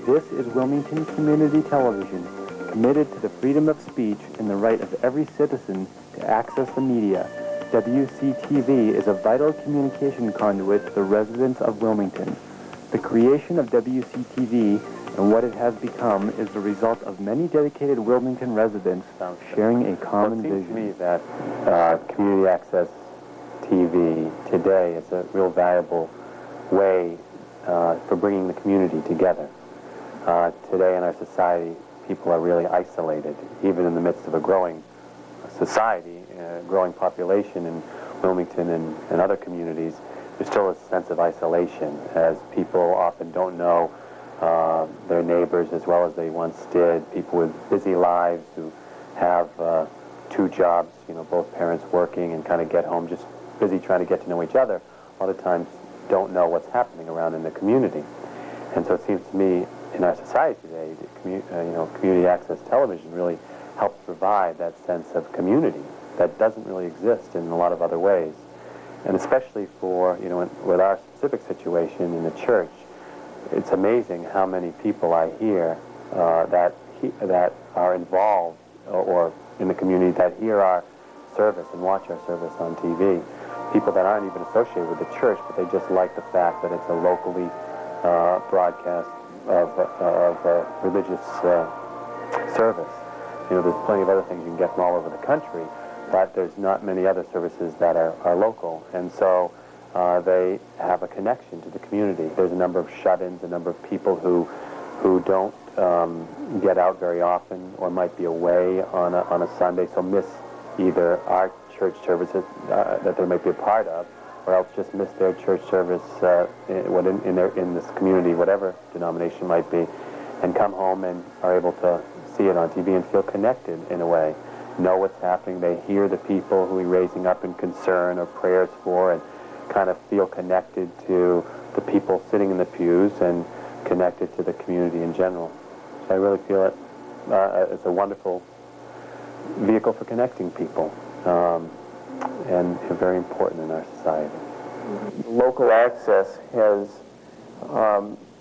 Speaker 20: This is Wilmington Community Television, committed to the freedom of speech and the right of every citizen to access the media. WCTV is a vital communication conduit to the residents of Wilmington. The creation of WCTV and what it has become is the result of many dedicated Wilmington residents sharing a common vision. It seems to me that community access TV today is a real valuable way for bringing the community together. Today in our society, people are really isolated, even in the midst of a growing society, a growing population in Wilmington and other communities. There's still a sense of isolation, as people often don't know their neighbors as well as they once did. People with busy lives who have 2 jobs, both parents working and kind of get home just busy trying to get to know each other, a lot of times don't know what's happening around in the community. And so it seems to me in our society today, community access television really helps provide that sense of community that doesn't really exist in a lot of other ways. And especially for, with our specific situation in the church, it's amazing how many people I hear that are involved or in the community that hear our service and watch our service on TV. People that aren't even associated with the church, but they just like the fact that it's a locally broadcast of religious service. There's plenty of other things you can get from all over the country, but there's not many other services that are local. And so they have a connection to the community. There's a number of shut-ins, a number of people who don't get out very often or might be away on a Sunday, so miss either our church services that they might be a part of, or else just miss their church service in this community, whatever denomination might be, and come home and are able to see it on TV and feel connected in a way, know what's happening. They hear the people who are raising up in concern or prayers for, and kind of feel connected to the people sitting in the pews and connected to the community in general. So I really feel it it's a wonderful vehicle for connecting people, and very important in our society.
Speaker 21: Local access has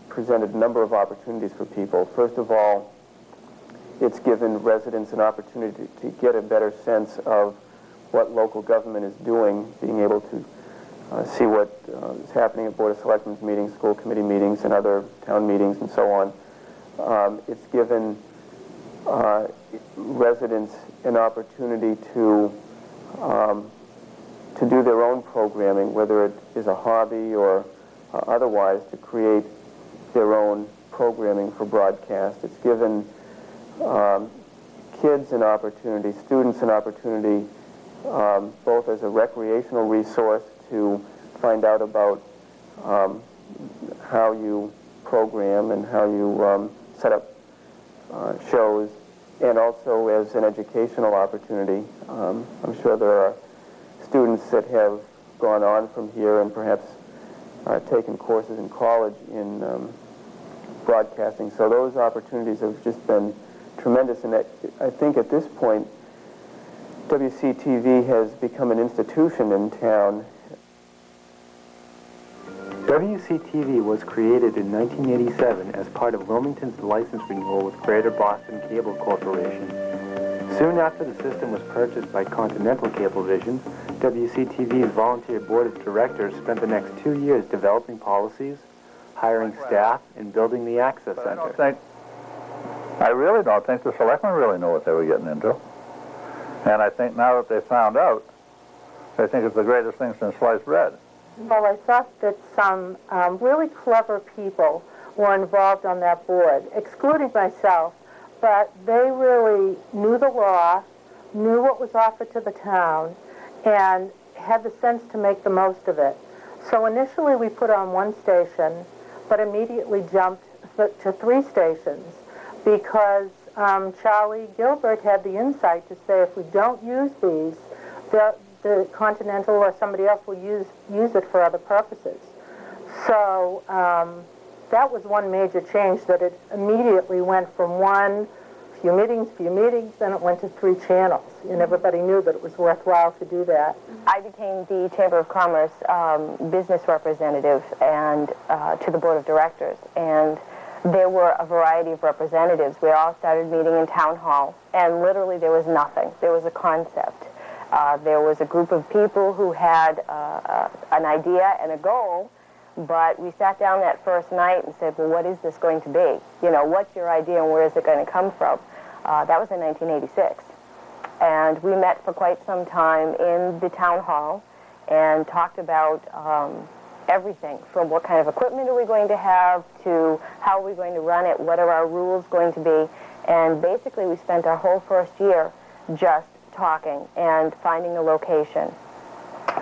Speaker 21: presented a number of opportunities for people. First of all, it's given residents an opportunity to get a better sense of what local government is doing, being able to see what is happening at Board of Selectmen's meetings, school committee meetings, and other town meetings, and so on. It's given residents an opportunity to do their own programming, whether it is a hobby or otherwise, to create their own programming for broadcast. It's given kids an opportunity, students an opportunity, both as a recreational resource to find out about how you program and how you set up shows, and also as an educational opportunity. I'm sure there are students that have gone on from here and perhaps taken courses in college in broadcasting. So those opportunities have just been tremendous, and I think at this point WCTV has become an institution in town.
Speaker 20: WCTV was created in 1987 as part of Wilmington's license renewal with Greater Boston Cable Corporation. Soon after the system was purchased by Continental Cablevision, WCTV's volunteer board of directors spent the next 2 years developing policies, hiring staff, and building the access center.
Speaker 22: I really don't think the selectmen really knew what they were getting into. And I think now that they found out, they think it's the greatest thing since sliced bread.
Speaker 2: Well, I thought that some really clever people were involved on that board, excluding myself, but they really knew the law, knew what was offered to the town, and had the sense to make the most of it. So initially we put on 1 station, but immediately jumped to 3 stations because Charlie Gilbert had the insight to say if we don't use these, the Continental or somebody else will use it for other purposes. So that was one major change, that it immediately went from 1 few meetings, then it went to 3 channels. And everybody knew that it was worthwhile to do that.
Speaker 3: I became the Chamber of Commerce business representative and to the board of directors. And there were a variety of representatives. We all started meeting in town hall, and literally there was nothing. There was a concept. There was a group of people who had an idea and a goal, but we sat down that first night and said, well, what is this going to be? You know, what's your idea and where is it going to come from? That was in 1986. And we met for quite some time in the town hall and talked about everything from what kind of equipment are we going to have to how are we going to run it, what are our rules going to be. And basically we spent our whole first year just talking and finding a location.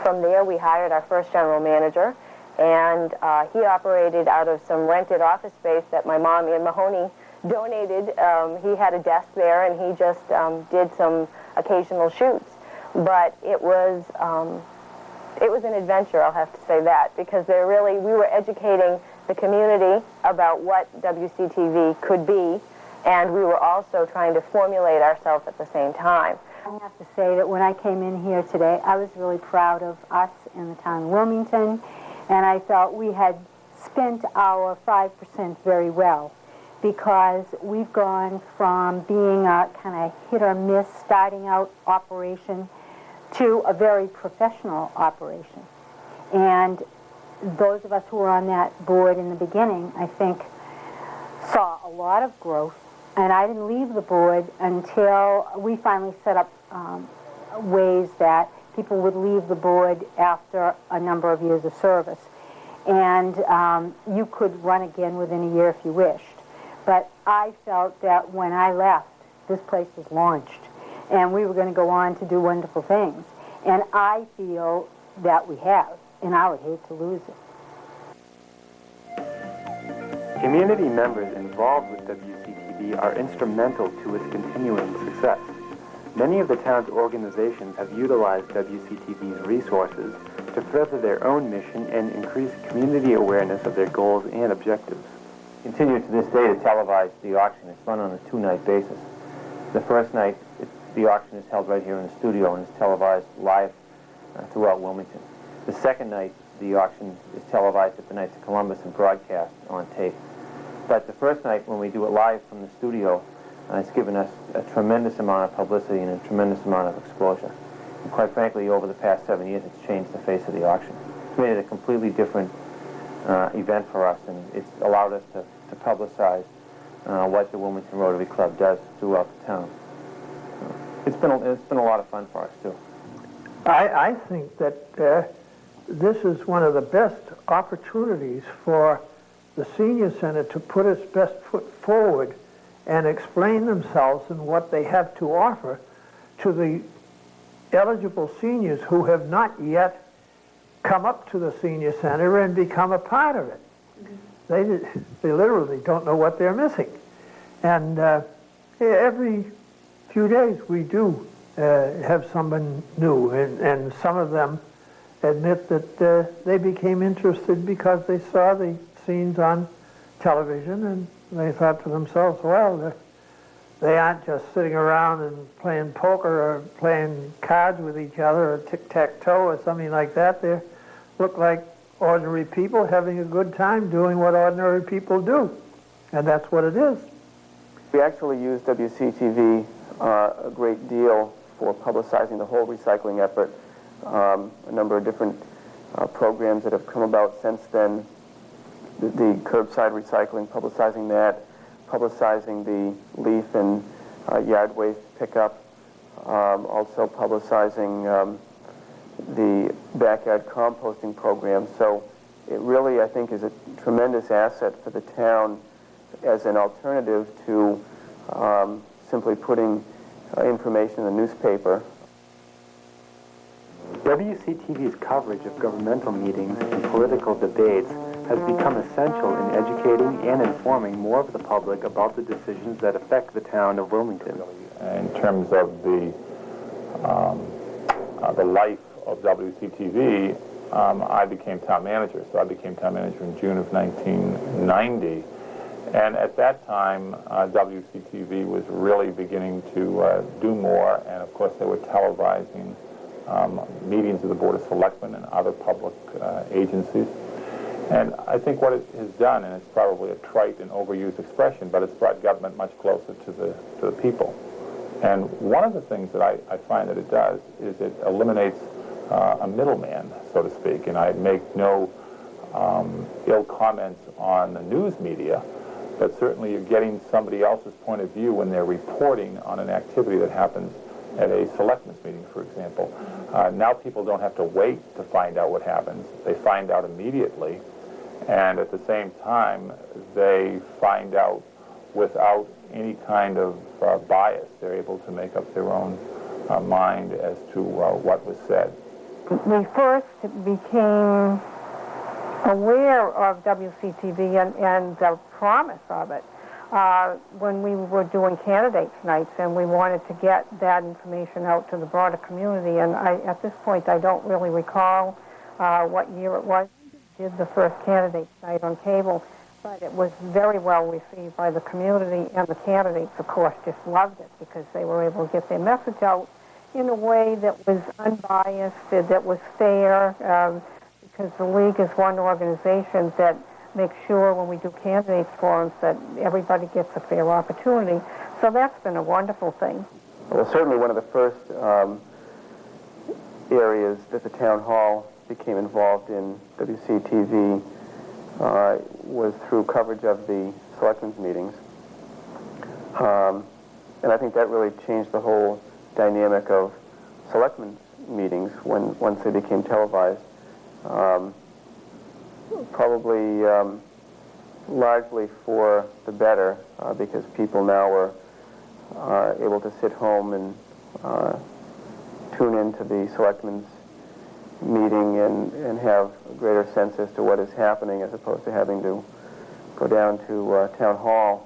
Speaker 3: From there we hired our first general manager, and he operated out of some rented office space that my mom, Ann Mahoney, donated. He had a desk there, and he just did some occasional shoots. But it was an adventure, I'll have to say that, because we were educating the community about what WCTV could be, and we were also trying to formulate ourselves at the same time.
Speaker 5: I have to say that when I came in here today, I was really proud of us in the town of Wilmington, and I felt we had spent our 5% very well, because we've gone from being a kind of hit or miss starting out operation to a very professional operation. And those of us who were on that board in the beginning, I think, saw a lot of growth. And I didn't leave the board until we finally set up ways that people would leave the board after a number of years of service. And you could run again within a year if you wished. But I felt that when I left, this place was launched, and we were going to go on to do wonderful things. And I feel that we have, and I would hate to lose it.
Speaker 20: Community members involved with WCTV are instrumental to its continuing success. Many of the town's organizations have utilized WCTV's resources to further their own mission and increase community awareness of their goals and objectives.
Speaker 23: Continue to this day to televise the auction. It's run on a 2-night basis. The first night, the auction is held right here in the studio and is televised live throughout Wilmington. The second night, the auction is televised at the Knights of Columbus and broadcast on tape. But the first night, when we do it live from the studio, it's given us a tremendous amount of publicity and a tremendous amount of exposure. And quite frankly, over the past 7 years, it's changed the face of the auction. It's made it a completely different event for us, and it's allowed us to publicize what the Wilmington Rotary Club does throughout the town. It's been a lot of fun for us too.
Speaker 24: I think that this is one of the best opportunities for the senior center to put its best foot forward and explain themselves and what they have to offer to the eligible seniors who have not yet come up to the senior center and become a part of it. They literally don't know what they're missing. And every few days we do have someone new, and some of them admit that they became interested because they saw the scenes on television and they thought to themselves, well, they aren't just sitting around and playing poker or playing cards with each other or tic-tac-toe or something like that. They look like ordinary people having a good time doing what ordinary people do. And that's what it is.
Speaker 21: We actually use WCTV a great deal for publicizing the whole recycling effort. A number of different programs that have come about since then. The curbside recycling, publicizing that, publicizing the leaf and yard waste pickup, also publicizing the backyard composting program. So it really, I think, is a tremendous asset for the town as an alternative to simply putting information in the newspaper.
Speaker 20: WCTV's coverage of governmental meetings and political debates has become essential in educating and informing more of the public about the decisions that affect the town of Wilmington.
Speaker 25: In terms of the life of WCTV, I became town manager. So I became town manager in June of 1990. And at that time, WCTV was really beginning to do more, and of course they were televising meetings of the Board of Selectmen and other public agencies. And I think what it has done, and it's probably a trite and overused expression, but it's brought government much closer to the people. And one of the things that I find that it does is it eliminates a middleman, so to speak. And I make no ill comments on the news media, but certainly you're getting somebody else's point of view when they're reporting on an activity that happens at a selectmen's meeting, for example. Now people don't have to wait to find out what happens. They find out immediately, and at the same time, they find out without any kind of bias. They're able to make up their own mind as to what was said.
Speaker 4: We first became aware of WCTV and the promise of it when we were doing candidates nights, and we wanted to get that information out to the broader community. And at this point, I don't really recall what year it was. We did the first candidates night on cable, but it was very well received by the community, and the candidates, of course, just loved it because they were able to get their message out in a way that was unbiased, that was fair, because the League is one organization that makes sure when we do candidates forums that everybody gets a fair opportunity. So that's been a wonderful thing.
Speaker 21: Well, certainly one of the first areas that the town hall became involved in WCTV was through coverage of the selectmen's meetings. And I think that really changed the whole dynamic of selectmen's meetings once they became televised. Probably largely for the better, because people now are able to sit home and tune into the selectmen's meeting and have a greater sense as to what is happening, as opposed to having to go down to town hall.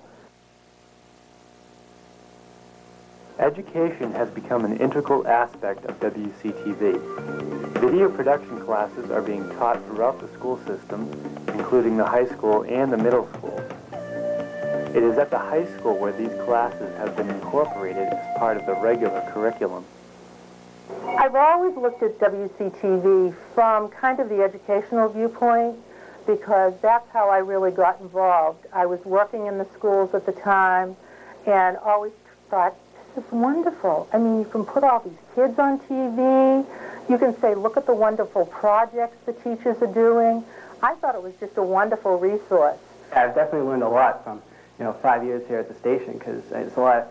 Speaker 20: Education has become an integral aspect of WCTV. Video production classes are being taught throughout the school system, including the high school and the middle school. It is at the high school where these classes have been incorporated as part of the regular curriculum.
Speaker 2: I've always looked at WCTV from kind of the educational viewpoint, because that's how I really got involved. I was working in the schools at the time and always thought, this is wonderful. I mean, you can put all these kids on TV. You can say, look at the wonderful projects the teachers are doing. I thought it was just a wonderful resource.
Speaker 7: I've definitely learned a lot from, 5 years here at the station, because it's a lot,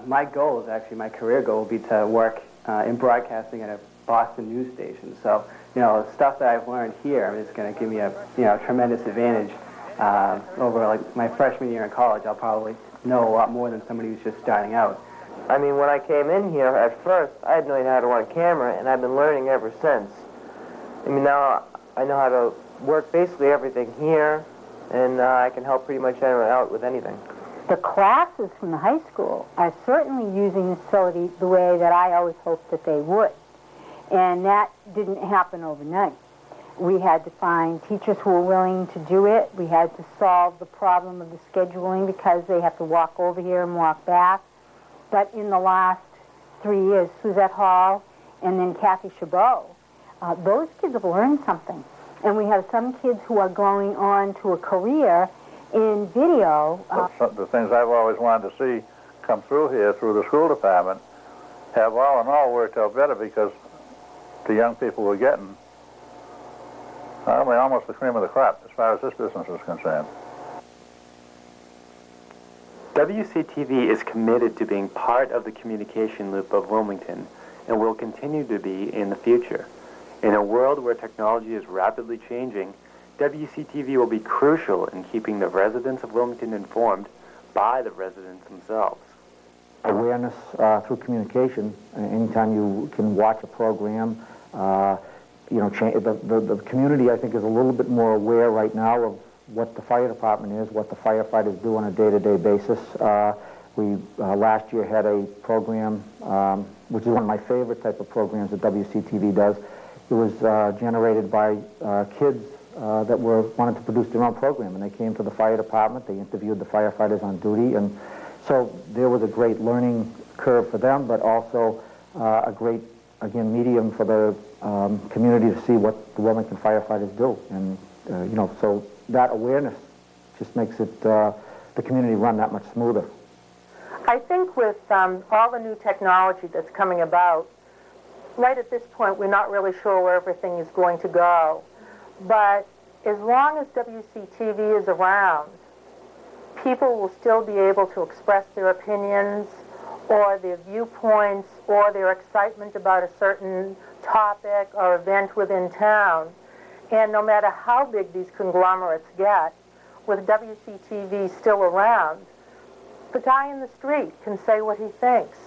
Speaker 7: my goal is actually, my career goal would be to work in broadcasting at a Boston news station. So, stuff that I've learned here is going to give me a, tremendous advantage over, my freshman year in college. I'll probably know a lot more than somebody who's just starting out.
Speaker 10: I mean, when I came in here, at first, I had no idea how to run a camera, and I've been learning ever since. I mean, now I know how to work basically everything here, and I can help pretty much anyone out with anything.
Speaker 5: The classes from the high school are certainly using the facility the way that I always hoped that they would. And that didn't happen overnight. We had to find teachers who were willing to do it. We had to solve the problem of the scheduling, because they have to walk over here and walk back. But in the last 3 years, Suzette Hall and then Kathy Chabot, those kids have learned something. And we have some kids who are going on to a career in video.
Speaker 22: The things I've always wanted to see come through here, through the school department, have all in all worked out better, because the young people we're getting are almost the cream of the crop as far as this business is concerned.
Speaker 20: WCTV is committed to being part of the communication loop of Wilmington, and will continue to be in the future. In a world where technology is rapidly changing, WCTV will be crucial in keeping the residents of Wilmington informed by the residents themselves.
Speaker 14: Awareness through communication. Anytime you can watch a program, the community, I think, is a little bit more aware right now of what the fire department is, what the firefighters do on a day-to-day basis. We last year had a program, which is one of my favorite type of programs that WCTV does. It was generated by kids that wanted to produce their own program, and they came to the fire department. They interviewed the firefighters on duty, and so there was a great learning curve for them, but also a great, again, medium for the community to see what the Wilmington firefighters do. And, so that awareness just makes it, the community run that much smoother.
Speaker 4: I think with all the new technology that's coming about, right at this point, we're not really sure where everything is going to go. But as long as WCTV is around, people will still be able to express their opinions or their viewpoints or their excitement about a certain topic or event within town. And no matter how big these conglomerates get, with WCTV still around, the guy in the street can say what he thinks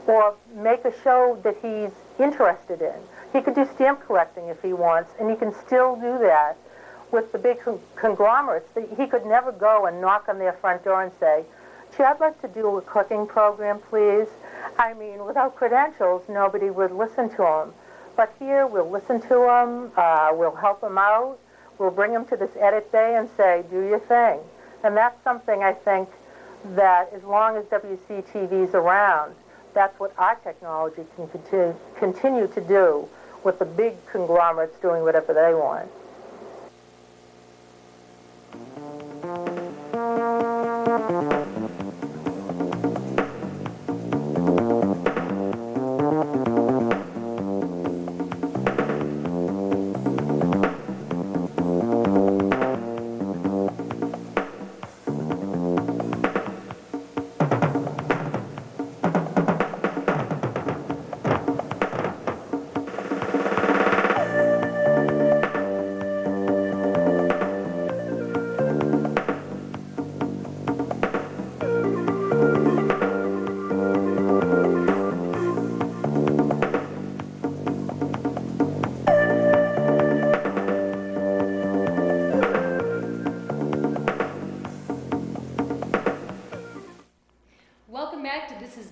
Speaker 4: or make a show that he's interested in. He could do stamp collecting if he wants, and he can still do that. With the big conglomerates, he could never go and knock on their front door and say, gee, I'd like to do a cooking program, please. I mean, without credentials, nobody would listen to him. But here, we'll listen to him, we'll help him out, we'll bring him to this edit bay and say, do your thing. And that's something I think that as long as WCTV is around, that's what our technology can continue to do with the big conglomerates doing whatever they want.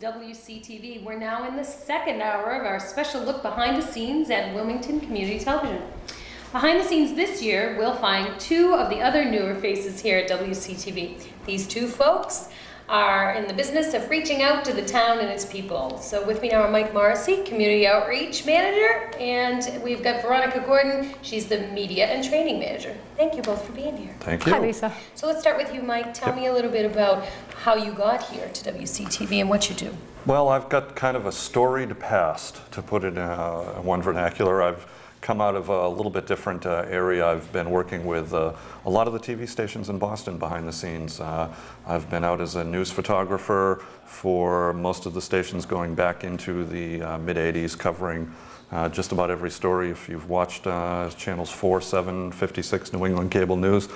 Speaker 1: WCTV. We're now in the second hour of our special look behind the scenes at Wilmington Community Television. Behind the scenes this year, we'll find two of the other newer faces here at WCTV. These two folks are in the business of reaching out to the town and its people. So with me now are Mike Morrissey, Community Outreach Manager, and we've got Veronica Gordon. She's the Media and Training Manager. Thank you both for being here.
Speaker 8: Thank you.
Speaker 1: Hi, Lisa. So let's start with you, Mike. Tell me a little bit about how you got here to WCTV and what you do.
Speaker 8: Well, I've got kind of a storied past, to put it in one vernacular. I've come out of a little bit different area. I've been working with a lot of the TV stations in Boston behind the scenes. I've been out as a news photographer for most of the stations going back into the mid-'80s, covering just about every story. If you've watched channels 4, 7, 56 New England Cable News,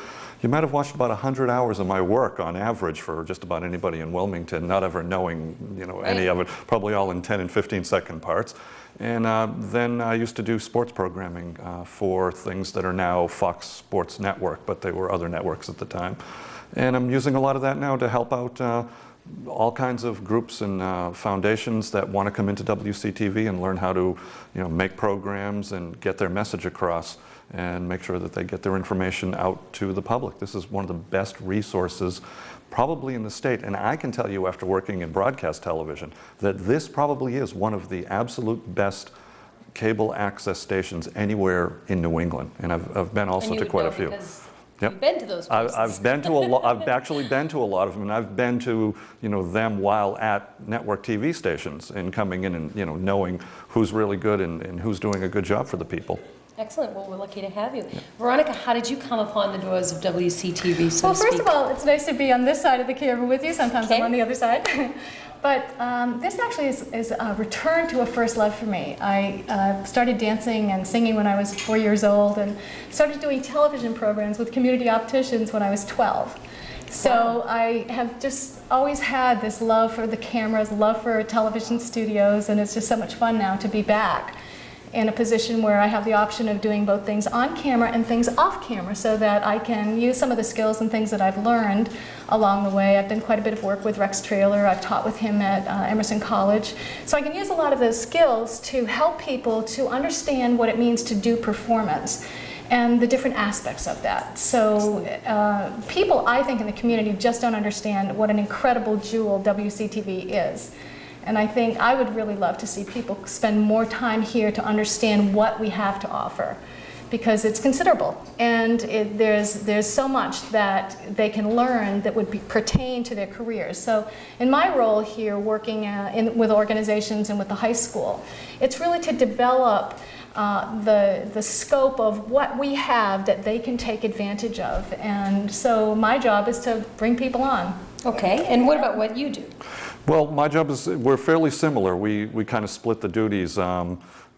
Speaker 8: you might have watched about 100 hours of my work on average for just about anybody in Wilmington, not ever knowing any of it, probably all in 10 and 15-second parts. And then I used to do sports programming for things that are now Fox Sports Network, but they were other networks at the time. And I'm using a lot of that now to help out all kinds of groups and foundations that want to come into WCTV and learn how to make programs and get their message across and make sure that they get their information out to the public. This is one of the best resources probably in the state, and I can tell you after working in broadcast television that this probably is one of the absolute best cable access stations anywhere in New England, and I've been also to quite a few.
Speaker 1: Yep. You've been to those places.
Speaker 8: I've been to a lot. I've actually been to a lot of them, and I've been to them while at network TV stations and coming in and knowing who's really good and who's doing a good job for the people.
Speaker 1: Excellent. Well, we're lucky to have you. Yeah. Veronica, how did you come upon the doors of WCTV, so
Speaker 11: Well,
Speaker 1: to speak?
Speaker 11: first of all, it's nice to be on this side of the camera with you. Sometimes I'm on the other side. But this actually is a return to a first love for me. I started dancing and singing when I was 4 years old and started doing television programs with community opticians when I was 12. So I have just always had this love for the cameras, love for television studios, and it's just so much fun now to be back in a position where I have the option of doing both things on camera and things off camera so that I can use some of the skills and things that I've learned along the way. I've done quite a bit of work with Rex Traylor. I've taught with him at Emerson College. So I can use a lot of those skills to help people to understand what it means to do performance. and the different aspects of that. So people, I think, in the community just don't understand what an incredible jewel WCTV is. And I think I would really love to see people spend more time here to understand what we have to offer, because it's considerable, and there's so much that they can learn that would pertain to their careers. So in my role here, working with organizations and with the high school, it's really to develop the scope of what we have that they can take advantage of. And so my job is to bring people on.
Speaker 1: Okay, and what about what you do?
Speaker 8: Well, my job is, we're fairly similar. We kind of split the duties.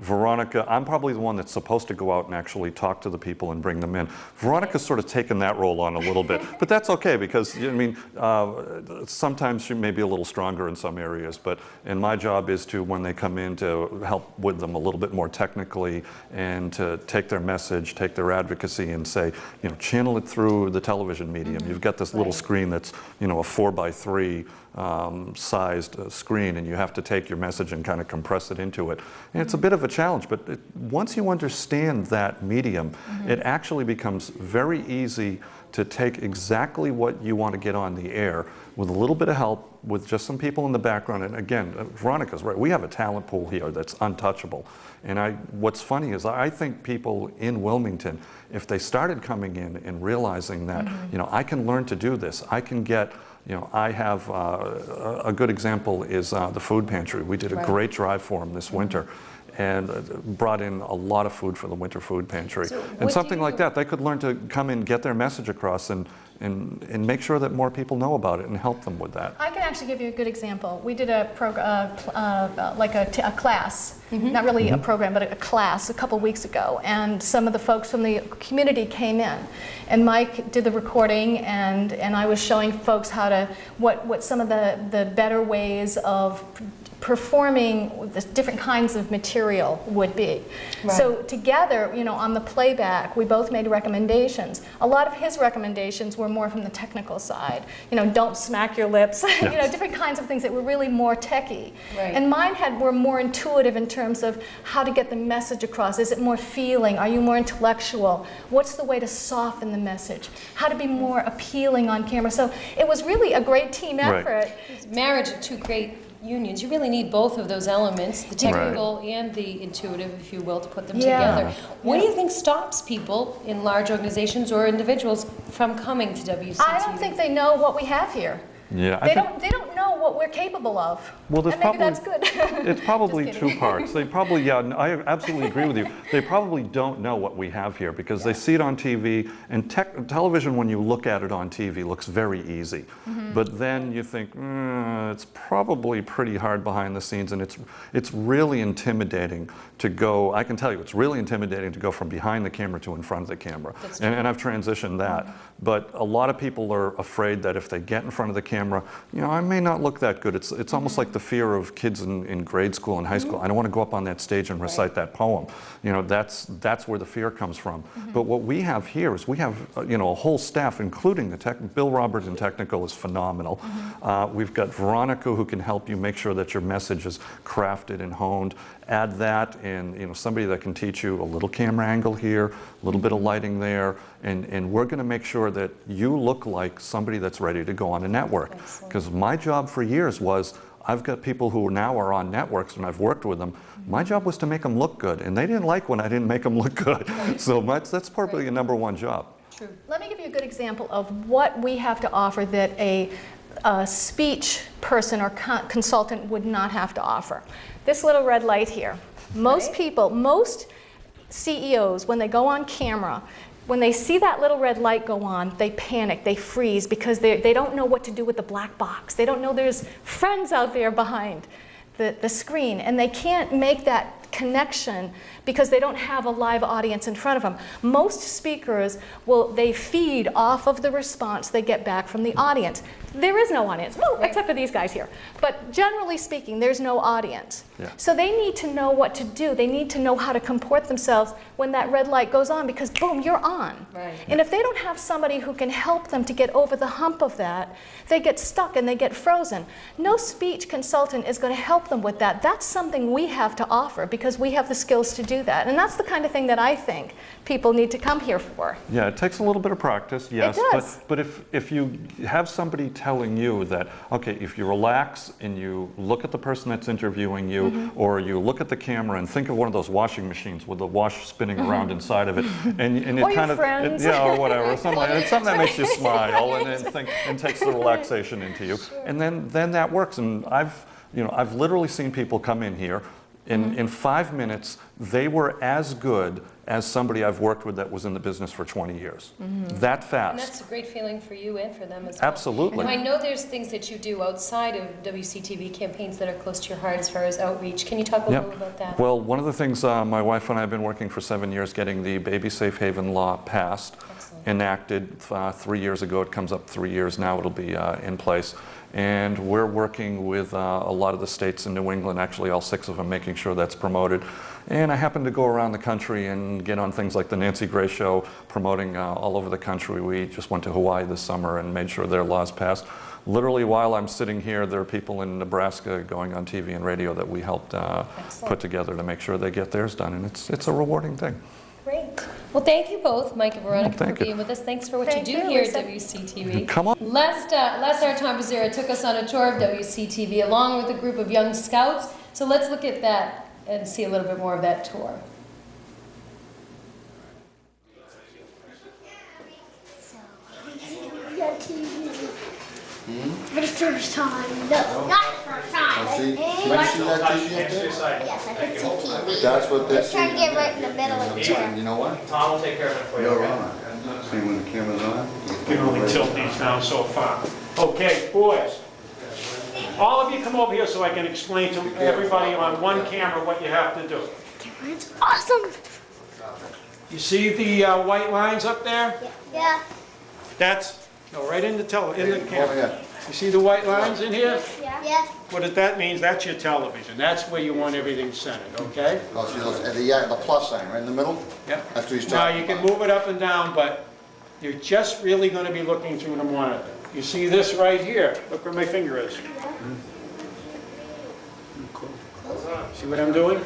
Speaker 8: Veronica, I'm probably the one that's supposed to go out and actually talk to the people and bring them in. Veronica's sort of taken that role on a little bit, but that's okay, because, I mean, sometimes she may be a little stronger in some areas, and my job is to, when they come in, to help with them a little bit more technically, and to take their message, take their advocacy, and say, you know, channel it through the television medium. You've got this little screen that's, you know, a 4x3 sized screen, and you have to take your message and kind of compress it into it. And it's a bit of a challenge, but once you understand that medium, it actually becomes very easy to take exactly what you want to get on the air with a little bit of help, with just some people in the background. And again, Veronica's right, we have a talent pool here that's untouchable. And what's funny is I think people in Wilmington, if they started coming in and realizing that, you know, I can learn to do this, I can get, you know, I have a good example is the food pantry. We did a great drive for them this winter, and brought in a lot of food for the winter food pantry. So and something like that, they could learn to come in, get their message across, and make sure that more people know about it and help them with that.
Speaker 11: I can actually give you a good example. We did a class, not really a program, but a class a couple weeks ago, and some of the folks from the community came in, and Mike did the recording, and I was showing folks how to, what some of the better ways of performing the different kinds of material would be. Right. So together, you know, on the playback, we both made recommendations. A lot of his recommendations were more from the technical side. You know, don't smack your lips. Yes. You know, different kinds of things that were really more techy. Right. And mine were more intuitive in terms of how to get the message across. Is it more feeling? Are you more intellectual? What's the way to soften the message? How to be more appealing on camera? So it was really a great team effort.
Speaker 1: Right. It's marriage of two great unions. You really need both of those elements, the technical and the intuitive, if you will, to put them together. What do you think stops people in large organizations or individuals from coming to WCTV?
Speaker 11: I don't think they know what we have here.
Speaker 8: Yeah,
Speaker 11: they don't know what we're capable of.
Speaker 8: Well,
Speaker 11: and maybe that's good.
Speaker 8: It's probably two parts. They probably, I absolutely agree with you. They probably don't know what we have here because they see it on TV, and television, when you look at it on TV, looks very easy. But then you think, it's probably pretty hard behind the scenes, and it's really intimidating to go, I can tell you, it's really intimidating to go from behind the camera to in front of the camera. And I've transitioned that. But a lot of people are afraid that if they get in front of the camera, you know, I may not look that good. It's almost like the fear of kids in grade school and high school. I don't want to go up on that stage and recite that poem. You know, that's where the fear comes from. But what we have here is we have, you know, a whole staff, including Bill Robert in technical is phenomenal. We've got Veronica who can help you make sure that your message is crafted and honed. Add that and, you know, somebody that can teach you a little camera angle here, a little bit of lighting there, and we're going to make sure that you look like somebody that's ready to go on a network. Because my job for years was, I've got people who now are on networks and I've worked with them. My job was to make them look good, and they didn't like when I didn't make them look good. So that's probably a number one job.
Speaker 11: True. Let me give you a good example of what we have to offer that a speech person or consultant would not have to offer. This little red light here. Most people, most CEOs, when they go on camera, when they see that little red light go on, they panic, they freeze, because they don't know what to do with the black box. They don't know there's friends out there behind the screen, and they can't make that connection because they don't have a live audience in front of them. Most speakers they feed off of the response they get back from the audience. There is no audience, except for these guys here. But generally speaking, there's no audience. So they need to know what to do. They need to know how to comport themselves when that red light goes on, because boom, you're on. And if they don't have somebody who can help them to get over the hump of that, they get stuck and they get frozen. No speech consultant is going to help them with that. That's something we have to offer, because because we have the skills to do that. And that's the kind of thing that I think people need to come here for.
Speaker 8: Yeah, it takes a little bit of practice, yes.
Speaker 11: It does.
Speaker 8: But if you have somebody telling you that, okay, if you relax and you look at the person that's interviewing you, or you look at the camera and think of one of those washing machines with the wash spinning around inside of it, and it
Speaker 11: or
Speaker 8: kind
Speaker 11: your friends.
Speaker 8: yeah, or whatever, something that makes you smile and takes the relaxation into you, and then that works. And I've literally seen people come in here. In 5 minutes, they were as good as somebody I've worked with that was in the business for 20 years. That fast.
Speaker 1: And that's a great feeling for you and for them as well.
Speaker 8: Absolutely.
Speaker 1: Now, I know there's things that you do outside of WCTV campaigns that are close to your heart as far as outreach. Can you talk a little about that?
Speaker 8: Well, one of the things my wife and I have been working for 7 years getting the Baby Safe Haven law passed, enacted 3 years ago. It comes up 3 years now. It'll be in place. And we're working with a lot of the states in New England, actually all 6 of them, making sure that's promoted. And I happen to go around the country and get on things like the Nancy Grace Show, promoting all over the country. We just went to Hawaii this summer and made sure their laws passed. Literally, while I'm sitting here, there are people in Nebraska going on TV and radio that we helped put together to make sure they get theirs done. And it's a rewarding thing.
Speaker 1: Great. Well, thank you both, Mike and Veronica,
Speaker 8: Thank
Speaker 1: for
Speaker 8: you.
Speaker 1: being with us. Thanks for what you do here at WCTV.
Speaker 8: Come on.
Speaker 1: Last hour, Tom Pizzera took us on a tour of WCTV along with a group of young scouts. So let's look at that and see a little bit more of that tour.
Speaker 9: For the first time. No, not the first time.
Speaker 12: See that TV up there?
Speaker 9: Yes, I can see TV.
Speaker 12: That's what this
Speaker 9: Let's try to get right in the middle of the chair.
Speaker 12: You know what?
Speaker 13: Tom will take care of it for you.
Speaker 12: You're on. See when the camera's on?
Speaker 15: You can only tilt these down so far. Okay, boys. All of you come over here so I can explain to everybody on one camera what you have to do.
Speaker 9: It's awesome.
Speaker 15: You see the white lines up there?
Speaker 9: Yeah.
Speaker 15: That's, no, right in the camera. You see the white lines in here?
Speaker 9: Yeah.
Speaker 15: What that means, that's your television. That's where you want everything centered, okay?
Speaker 12: Oh, see the plus sign right in the middle?
Speaker 15: Yeah.
Speaker 12: That's what he's
Speaker 15: Now,
Speaker 12: talking
Speaker 15: you can move it up and down, but you're just really going to be looking through the monitor. You see this right here? Look where my finger is. See what I'm doing?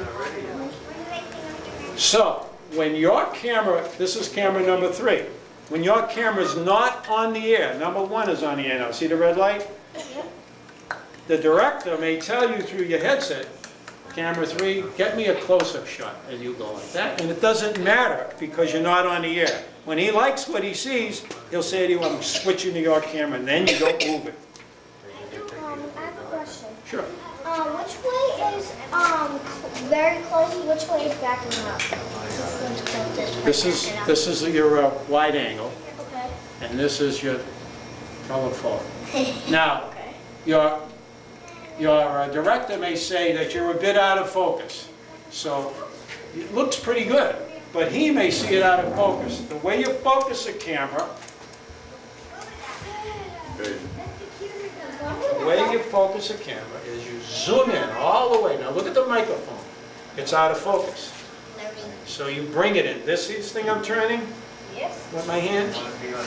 Speaker 15: So, when your camera, this is camera number 3. When your camera's not on the air, number 1 is on the air now. See the red light? The director may tell you through your headset, camera 3, get me a close-up shot, and you go like that. And it doesn't matter because you're not on the air. When he likes what he sees, he'll say to you, I'm switching to your camera, and then you don't move it.
Speaker 9: I have a question.
Speaker 15: Sure.
Speaker 9: Which way is very close? Which way is backing up?
Speaker 15: This is your wide angle,
Speaker 9: Okay.
Speaker 15: and this is your telephoto. Now, your director may say that you're a bit out of focus. So it looks pretty good, but he may see it out of focus. The way you focus a camera, is you zoom in all the way. Now look at the microphone. It's out of focus. So you bring it in. This thing I'm turning with my hand,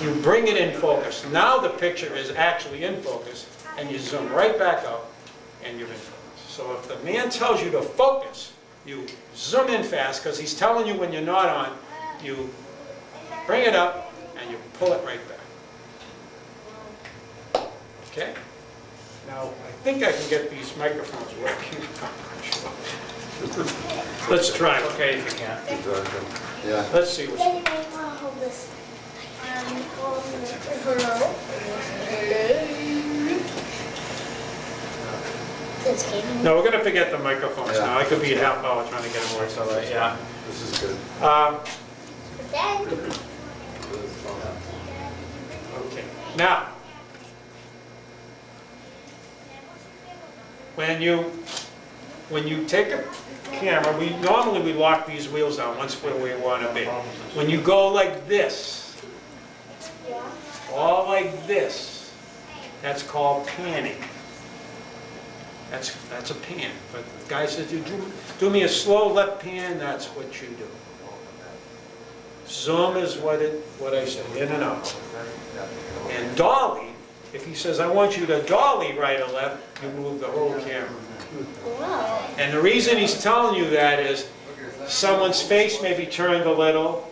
Speaker 15: you bring it in focus. Now the picture is actually in focus, and you zoom right back up, and you're in focus. So if the man tells you to focus, you zoom in fast, because he's telling you when you're not on, you bring it up, and you pull it right back. Okay? Now, I think I can get these microphones working. Let's try, okay, if you can.
Speaker 12: Yeah.
Speaker 15: Let's see what's...
Speaker 9: Then you may want to hold this.
Speaker 15: No, we're going to forget the microphones now. I could be a half hour trying to get them working. So yeah.
Speaker 12: This is good.
Speaker 15: Okay. Now, when you take a camera, normally we lock these wheels down once where we want to be. When you go like this, all like this, that's called panning. That's a pan. But the guy says, you do me a slow left pan, that's what you do. Zoom is what I say, in and out. And dolly, if he says, I want you to dolly right or left, you move the whole camera. And the reason he's telling you that is someone's face may be turned a little,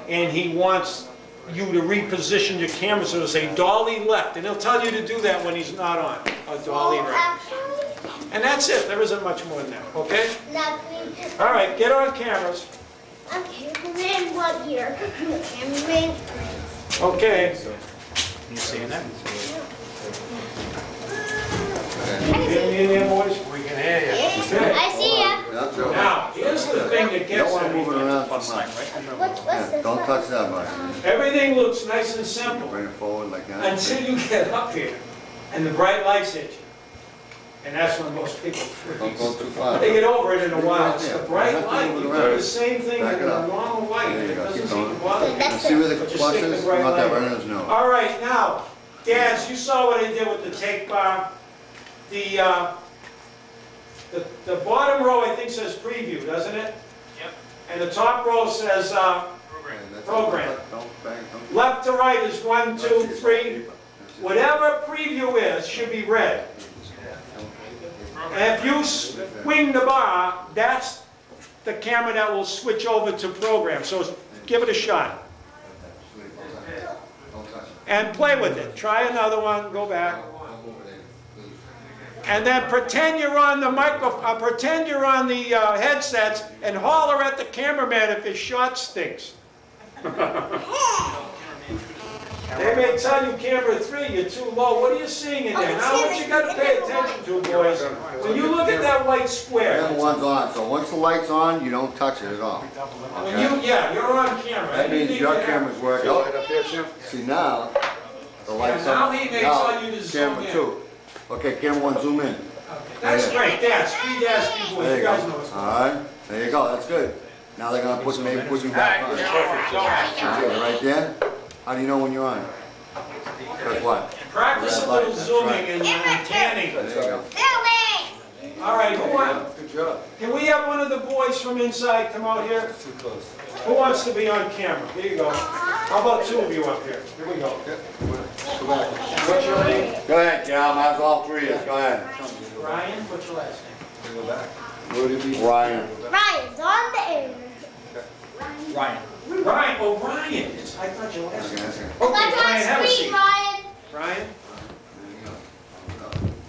Speaker 15: and he wants you to reposition your camera so to say dolly left, and he'll tell you to do that when he's not on, or dolly right. And that's it. There isn't much more than that. Okay? All right, get on cameras.
Speaker 9: I'm cameraman 1 here. Cameraman 3.
Speaker 15: Okay. You seeing that? Can you hear me, boys? We can hear you. Okay.
Speaker 9: I see ya.
Speaker 15: Now, here's the thing that gets everything.
Speaker 9: What's this?
Speaker 12: Don't touch that button.
Speaker 15: Everything looks nice and simple
Speaker 12: Bring it forward like that.
Speaker 15: until you get up here and the bright lights hit you. And that's when most people
Speaker 12: Don't go too far.
Speaker 15: they get over it in a while. It's the
Speaker 12: Yeah,
Speaker 15: bright
Speaker 12: you have to
Speaker 15: light.
Speaker 12: move it
Speaker 15: You do
Speaker 12: around.
Speaker 15: the same thing
Speaker 12: Back
Speaker 15: in
Speaker 12: it
Speaker 15: a
Speaker 12: up.
Speaker 15: normal light.
Speaker 12: There you
Speaker 15: It
Speaker 12: go.
Speaker 15: doesn't
Speaker 12: Keep
Speaker 15: seem to
Speaker 12: going.
Speaker 15: bother you.
Speaker 12: And see where the
Speaker 15: But you
Speaker 12: plus
Speaker 15: stick the
Speaker 12: is?
Speaker 15: bright
Speaker 12: You want that
Speaker 15: light.
Speaker 12: right in his nose.
Speaker 15: All right, now, dads, you saw what I did with the tape bar. The bottom row, I think, says preview, doesn't it? Yep. And the top row says program.
Speaker 12: Don't bang, don't.
Speaker 15: Left to right is 1, 2, 3. Whatever preview is should be red. And if you swing the bar, that's the camera that will switch over to program. So give it a shot. And play with it. Try another one, go back. And then pretend you're on the pretend you're on the headsets and holler at the cameraman if his shot stinks. They may tell you camera 3, you're too low. What are you seeing in there? Now what you got to pay attention to, boys, when you look at that white square.
Speaker 12: Camera one's on, so once the light's on, you don't touch it at all.
Speaker 15: When you're on camera.
Speaker 12: That means your camera's working. See now, the light's
Speaker 15: Yeah, now
Speaker 12: on.
Speaker 15: he may tell you to zoom
Speaker 12: Camera
Speaker 15: in.
Speaker 12: 2. Okay, camera 1, zoom in.
Speaker 15: That's great, Dad. Speed dash, boys.
Speaker 12: There
Speaker 15: You
Speaker 12: you
Speaker 15: guys
Speaker 12: go.
Speaker 15: know what's going on.
Speaker 12: All right, there you go, that's good. Now they're gonna maybe put you back on. Okay, right there. How do you know when you're on? Because what?
Speaker 15: Practice a
Speaker 12: Red light,
Speaker 15: little
Speaker 12: that's
Speaker 15: zooming
Speaker 12: right.
Speaker 15: and tanning.
Speaker 12: There you go.
Speaker 15: All right, Good job. Can we have one of the boys from inside come out here? Too close. Who wants to be on camera? Here you go. How about 2 of you up here? Here we go. What's your name?
Speaker 12: Go ahead, Cal, might as well all 3 of us, go ahead.
Speaker 15: Ryan, what's your last name? Go back.
Speaker 12: Ryan.
Speaker 9: Ryan's on the air.
Speaker 15: Ryan. Ryan, oh Ryan. I thought your last name.
Speaker 9: I
Speaker 15: Okay,
Speaker 9: got you
Speaker 15: Ryan, have
Speaker 9: on
Speaker 15: a
Speaker 9: screen,
Speaker 15: seat.
Speaker 9: Ryan.
Speaker 15: Ryan?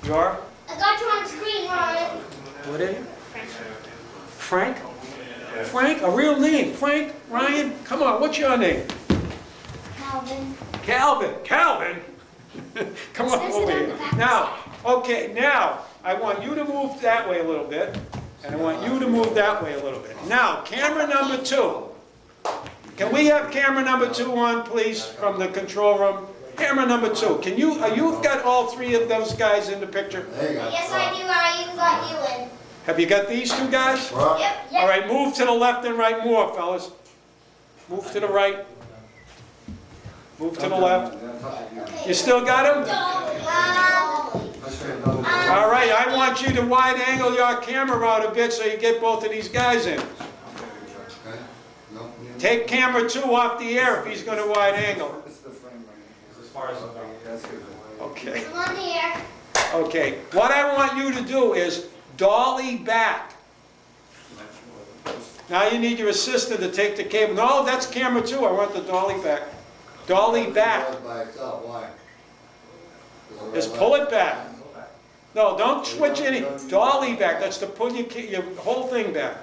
Speaker 15: You are?
Speaker 9: I got you on screen, Ryan.
Speaker 15: What are you? Frank? Frank, a real name. Frank, Ryan, come on, what's your name?
Speaker 9: Calvin.
Speaker 15: Calvin. Calvin? Come on over here. Now, okay, now, I want you to move that way a little bit, and I want you to move that way a little bit. Now, camera number 2. Can we have camera number 2 on, please, from the control room? Camera number 2. Can you, you've got all 3 of those guys in the picture?
Speaker 9: Yes, I do. I even got you in.
Speaker 15: Have you got these 2 guys?
Speaker 9: Yep.
Speaker 15: All right, move to the left and right more, fellas. Move to the right. Move to the left. You still got them? All right, I want you to wide angle your camera out a bit so you get both of these guys in. Take camera 2 off the air if he's going to wide angle. Okay.
Speaker 9: I'm on the air.
Speaker 15: Okay, what I want you to do is dolly back. Now you need your assistant to take the cable. No, that's camera 2. I want the dolly back. Dolly back.
Speaker 12: By itself, why?
Speaker 15: Just pull it back. No, don't switch any. Dolly back. That's to pull your whole thing back.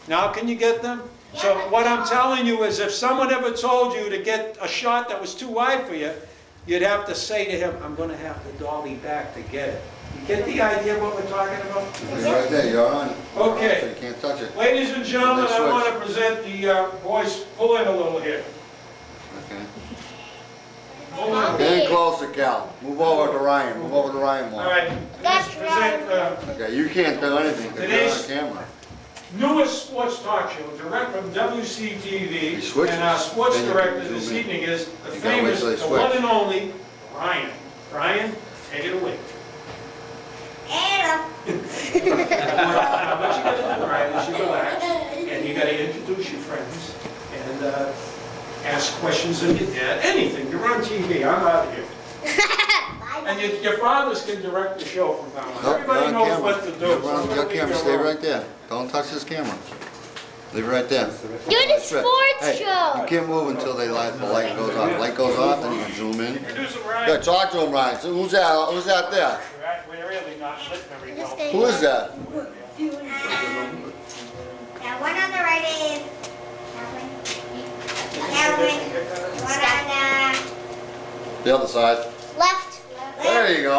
Speaker 15: Now can you get them? So what I'm telling you is if someone ever told you to get a shot that was too wide for you, you'd have to say to him, I'm going to have to dolly back to get it. You get the idea of what we're talking about?
Speaker 12: It's right there, you're on.
Speaker 15: Okay.
Speaker 12: So you can't touch it.
Speaker 15: Ladies and gentlemen, I
Speaker 12: Switch.
Speaker 15: want to present the boys. Pull in a little here.
Speaker 12: Okay.
Speaker 15: Pull in.
Speaker 12: Get in closer, Cal. Move over to Ryan. Move over to Ryan more.
Speaker 15: All right. Let's present
Speaker 12: Okay, you can't do anything because you're on camera.
Speaker 15: newest sports talk show, direct from WCTV.
Speaker 12: switches.
Speaker 15: And our sports
Speaker 12: Then you
Speaker 15: director
Speaker 12: zoom
Speaker 15: this
Speaker 12: in.
Speaker 15: evening is the
Speaker 12: You gotta wait
Speaker 15: famous,
Speaker 12: till they
Speaker 15: the
Speaker 12: switch.
Speaker 15: one and only Ryan. Ryan, take it away.
Speaker 9: Anna.
Speaker 15: Now, what you gotta do, Ryan, is you relax, and you gotta introduce your friends, and ask questions of your dad, anything. You're on TV, I'm out of here.
Speaker 9: Bye,
Speaker 15: And your fathers can direct the show from now on.
Speaker 12: Nope,
Speaker 15: Everybody
Speaker 12: you're on
Speaker 15: knows
Speaker 12: camera.
Speaker 15: what to do.
Speaker 12: You're
Speaker 15: so
Speaker 12: on your
Speaker 15: nobody
Speaker 12: camera,
Speaker 15: can
Speaker 12: stay
Speaker 15: wrong.
Speaker 12: right there. Don't touch this camera. Leave it right there.
Speaker 9: Do the sports
Speaker 12: Hey,
Speaker 9: show.
Speaker 12: you can't move until the light goes off. Light goes off, then you can zoom in. Yeah, talk to him, Ryan. So who's that? Who's that there?
Speaker 15: We're really not lit very well.
Speaker 12: Who is that?
Speaker 9: Now one on the right is Calvin. One on
Speaker 12: The other side.
Speaker 9: the left.
Speaker 12: There you go.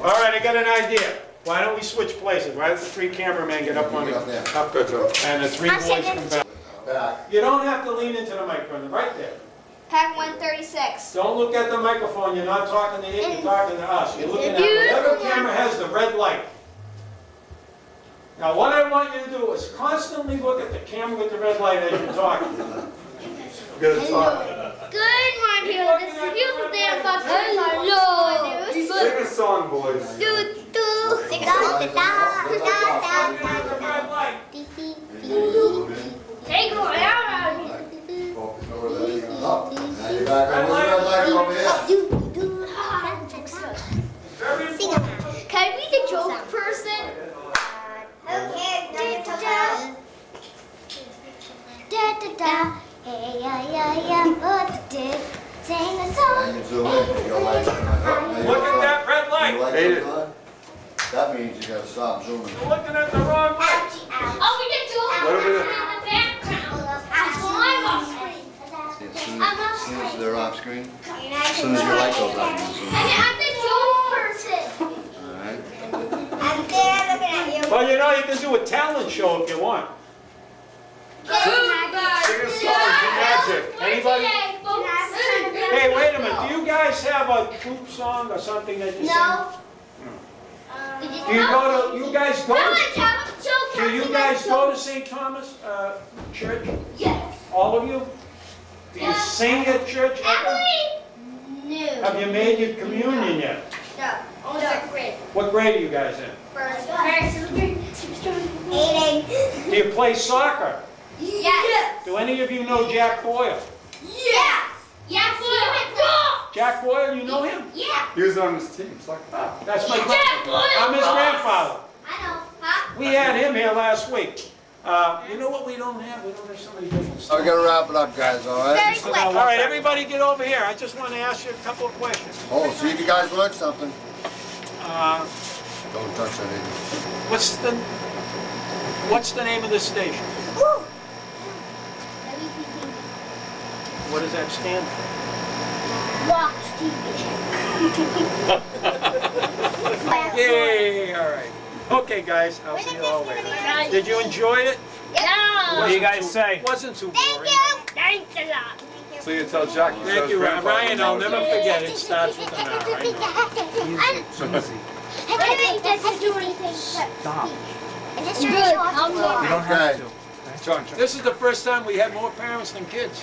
Speaker 15: All right, I got an idea. Why don't we switch places? Why don't the three cameramen get up on the, up good, and the three boys come back. You don't have to lean into the microphone, right there.
Speaker 9: Pack 136.
Speaker 15: Don't look at the microphone, you're not talking to it, you're talking to us. You're looking at whatever camera has the red light. Now what I want you to do is constantly look at the camera with the red light as you're talking. Good talk.
Speaker 9: Good morning, people. This is the beautiful day of Fox. Hello.
Speaker 15: Sing a song, boys.
Speaker 9: Sing a song. Take it around.
Speaker 12: Now you're back. Where's the red light over here?
Speaker 9: Can I be the joke person? Okay. Da da da. Hey yeah yeah yeah. What did? Sing a song.
Speaker 12: Zoom in. Your light.
Speaker 15: Look at that red light.
Speaker 12: Hate it. That means you gotta stop zooming.
Speaker 15: You're looking at the wrong light.
Speaker 9: Oh, we did joke person in the background. I'm off screen.
Speaker 12: As soon as they're off screen, as soon as your light goes out, you zoom in.
Speaker 9: I'm the joke person.
Speaker 12: Alright?
Speaker 9: I'm there looking at you.
Speaker 15: Well, you know, you can do a talent show if you want. Sing a song, do magic. Anybody? Hey, wait a minute. Do you guys have a troop song or something that you sing? Do you go to? You guys go? Do you guys go to St. Thomas Church?
Speaker 9: Yes.
Speaker 15: All of you? Do you sing at church ever?
Speaker 9: No.
Speaker 15: Have you made your communion yet?
Speaker 9: No. Only second grade.
Speaker 15: What grade are you guys in?
Speaker 9: First. Eating.
Speaker 15: Do you play soccer?
Speaker 9: Yes.
Speaker 15: Do any of you know Jack Boyle?
Speaker 9: Yes. Yes.
Speaker 15: Jack Boyle, you know him?
Speaker 9: Yeah.
Speaker 6: He was on his team.
Speaker 15: That's my
Speaker 9: Jack
Speaker 15: grandfather.
Speaker 9: Boyle.
Speaker 15: I'm his grandfather.
Speaker 9: I know. Huh?
Speaker 15: We had him here last week. You know what we don't have? We don't have somebody different.
Speaker 12: So we gotta wrap it up, guys, alright?
Speaker 9: Very quick.
Speaker 15: All right, everybody get over here. I just want to ask you a couple of questions.
Speaker 12: Oh, see if you guys learned something.
Speaker 15: Uh,
Speaker 12: Don't touch anything.
Speaker 15: What's the name of this station? What does that stand for?
Speaker 9: Watch TV.
Speaker 15: Yay! All right. Okay, guys. I'll see you all later. Did you enjoy it?
Speaker 9: Yeah.
Speaker 15: What do you guys say? Wasn't too boring.
Speaker 9: Thanks a lot.
Speaker 6: So you tell Jack.
Speaker 15: Thank you, Ryan. I'll never forget. It starts with an R. I know.
Speaker 9: Stop.
Speaker 6: You don't have to. John,
Speaker 15: This is the first time we had more parents than kids.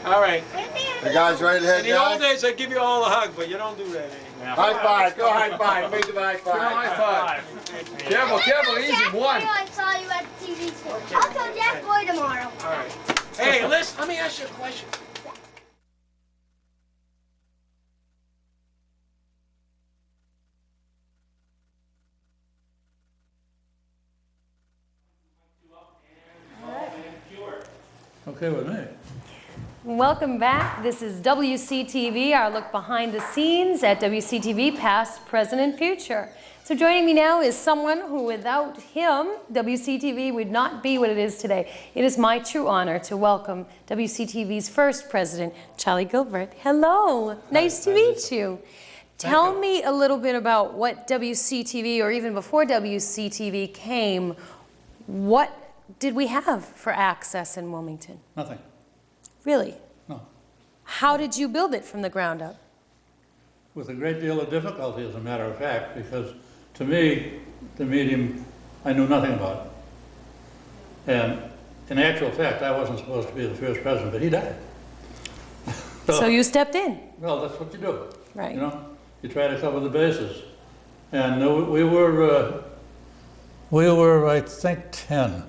Speaker 15: All right.
Speaker 12: You guys ready to head
Speaker 15: In the old
Speaker 12: down?
Speaker 15: days, I'd give you all a hug, but you don't do that anymore.
Speaker 12: High five, go high five, make the high five.
Speaker 6: high five. Careful, easy, one.
Speaker 9: I saw you at the TV show. I'll tell Jack Boy tomorrow.
Speaker 15: All right. Hey, listen, let me ask you a question.
Speaker 16: Okay with me.
Speaker 1: Welcome back. This is WCTV, our look behind the scenes at WCTV, past, present, and future. So joining me now is someone who, without him, WCTV would not be what it is today. It is my true honor to welcome WCTV's first president, Charlie Gilbert. Hello, nice to meet you. Tell me a little bit about what WCTV, or even before WCTV came, what did we have for access in Wilmington?
Speaker 16: Nothing.
Speaker 1: Really?
Speaker 16: No.
Speaker 1: How did you build it from the ground up?
Speaker 16: With a great deal of difficulty, as a matter of fact, because to me, the medium, I knew nothing about it. And in actual fact, I wasn't supposed to be the first president, but he died.
Speaker 1: So you stepped in?
Speaker 16: Well, that's what you do.
Speaker 1: Right.
Speaker 16: You know, you try to cover the bases. And we were, I think, 10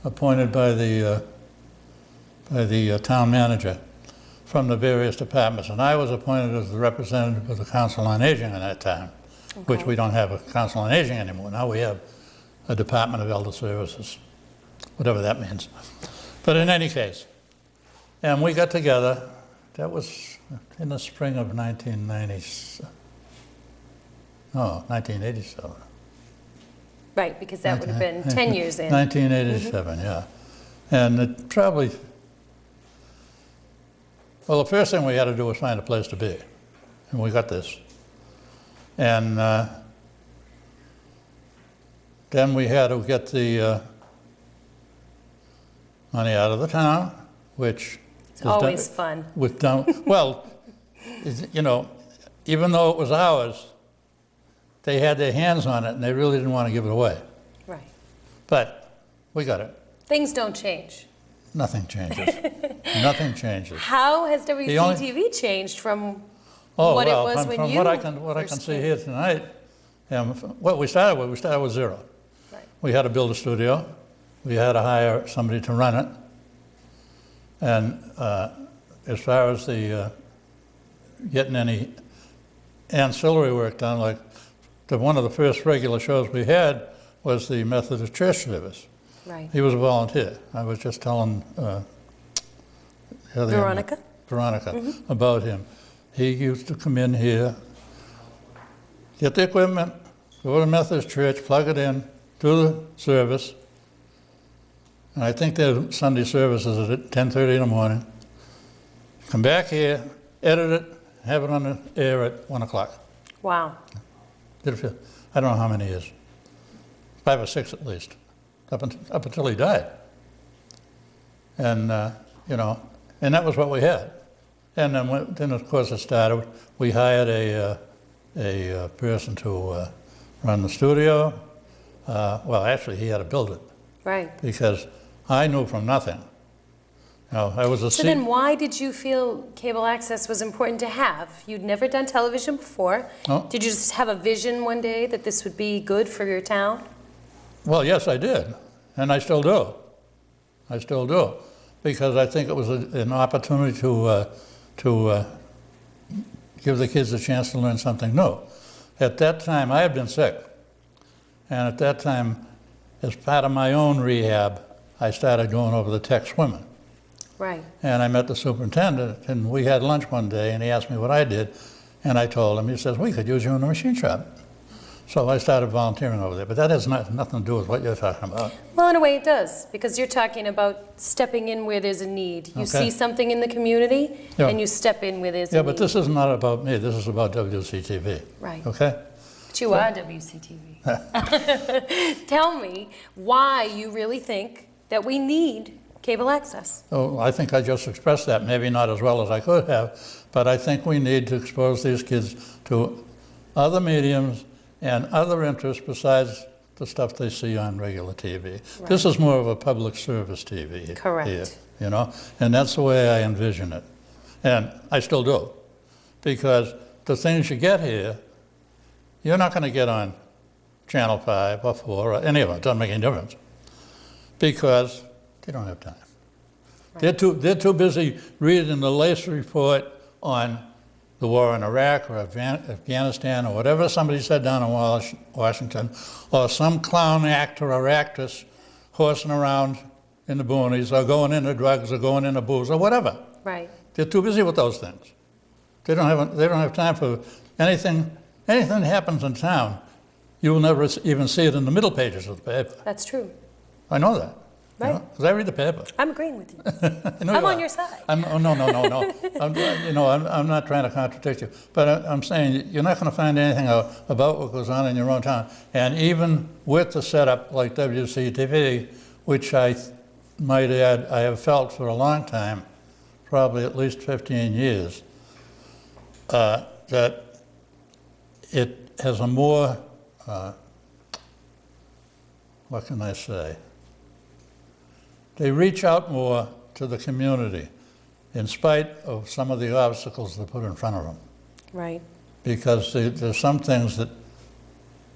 Speaker 16: appointed by the town manager. from the various departments, and I was appointed as the representative of the Council on Aging at that time, which we don't have a Council on Aging anymore. Now we have a Department of Elder Services, whatever that means. But in any case, and we got together, that was in the spring of 1987.
Speaker 1: Right, because that would have been 10 years in.
Speaker 16: 1987, yeah. And it probably, well, the first thing we had to do was find a place to be. And we got this. And then we had to get the money out of the town, which
Speaker 1: it's always fun.
Speaker 16: Well, you know, even though it was ours, they had their hands on it and they really didn't want to give it away.
Speaker 1: Right.
Speaker 16: But we got it.
Speaker 1: Things don't change.
Speaker 16: Nothing changes. Nothing changes.
Speaker 1: How has WCTV changed from
Speaker 16: Oh,
Speaker 1: what
Speaker 16: well,
Speaker 1: it was
Speaker 16: from,
Speaker 1: when
Speaker 16: from
Speaker 1: you
Speaker 16: what I can see here tonight, what we started with zero.
Speaker 1: Right.
Speaker 16: We had to build a studio. We had to hire somebody to run it. And as far as the getting any ancillary work done, like one of the first regular shows we had was the Methodist Church service.
Speaker 1: Right.
Speaker 16: He was a volunteer. I was just telling
Speaker 1: Veronica
Speaker 16: about him. He used to come in here, get the equipment, go to the Methodist Church, plug it in, do the service. And I think their Sunday services at 10:30 in the morning. Come back here, edit it, have it on the air at 1 o'clock.
Speaker 1: Wow.
Speaker 16: Did it feel, I don't know how many years, 5 or 6 at least, up until he died. And, you know, and that was what we had. And then of course it started, we hired a person to run the studio. Well, actually he had to build it.
Speaker 1: Right.
Speaker 16: Because I knew from nothing. You know, I was a
Speaker 1: So then why did you feel cable access was important to have? You'd never done television before.
Speaker 16: Oh.
Speaker 1: Did you just have a vision one day that this would be good for your town?
Speaker 16: Well, yes, I did. And I still do. I still do. Because I think it was an opportunity to give the kids a chance to learn something new. At that time, I had been sick. And at that time, as part of my own rehab, I started going over the tech swimming.
Speaker 1: Right.
Speaker 16: And I met the superintendent, and we had lunch one day, and he asked me what I did, and I told him. He says, we could use you in the machine shop. So I started volunteering over there, but that has nothing to do with what you're talking about.
Speaker 1: Well, in a way it does, because you're talking about stepping in where there's a need. You
Speaker 16: Okay.
Speaker 1: see something in the community,
Speaker 16: Yeah.
Speaker 1: and you step in where there's a
Speaker 16: Yeah,
Speaker 1: need.
Speaker 16: but this is not about me. This is about WCTV.
Speaker 1: Right.
Speaker 16: Okay?
Speaker 1: But you are WCTV. Tell me why you really think that we need cable access.
Speaker 16: Oh, I think I just expressed that, maybe not as well as I could have, but I think we need to expose these kids to other mediums and other interests besides the stuff they see on regular TV.
Speaker 1: Right.
Speaker 16: This is more of a public service TV.
Speaker 1: Correct.
Speaker 16: Here, you know, and that's the way I envision it. And I still do, because the things you get here, you're not going to get on Channel 5 or 4 or any of them. It doesn't make any difference, because they don't have time. Right. They're too busy reading the latest report on the war in Iraq or Afghanistan or whatever somebody said down in Washington, or some clown actor or actress horsing around in the boonies or going into drugs or going into booze or whatever.
Speaker 1: Right.
Speaker 16: They're too busy with those things. They don't have time for anything that happens in town. You will never even see it in the middle pages of the paper.
Speaker 1: That's true.
Speaker 16: I know that.
Speaker 1: Right.
Speaker 16: Because I read the paper.
Speaker 1: I'm agreeing with you.
Speaker 16: I'm
Speaker 1: on your side.
Speaker 16: No. I'm not trying to contradict you, but I'm saying you're not going to find anything about what goes on in your own town. And even with the setup like WCTV, which I might add, I have felt for a long time, probably at least 15 years, that it has a more, what can I say? They reach out more to the community in spite of some of the obstacles they put in front of them.
Speaker 1: Right.
Speaker 16: Because there's some things that,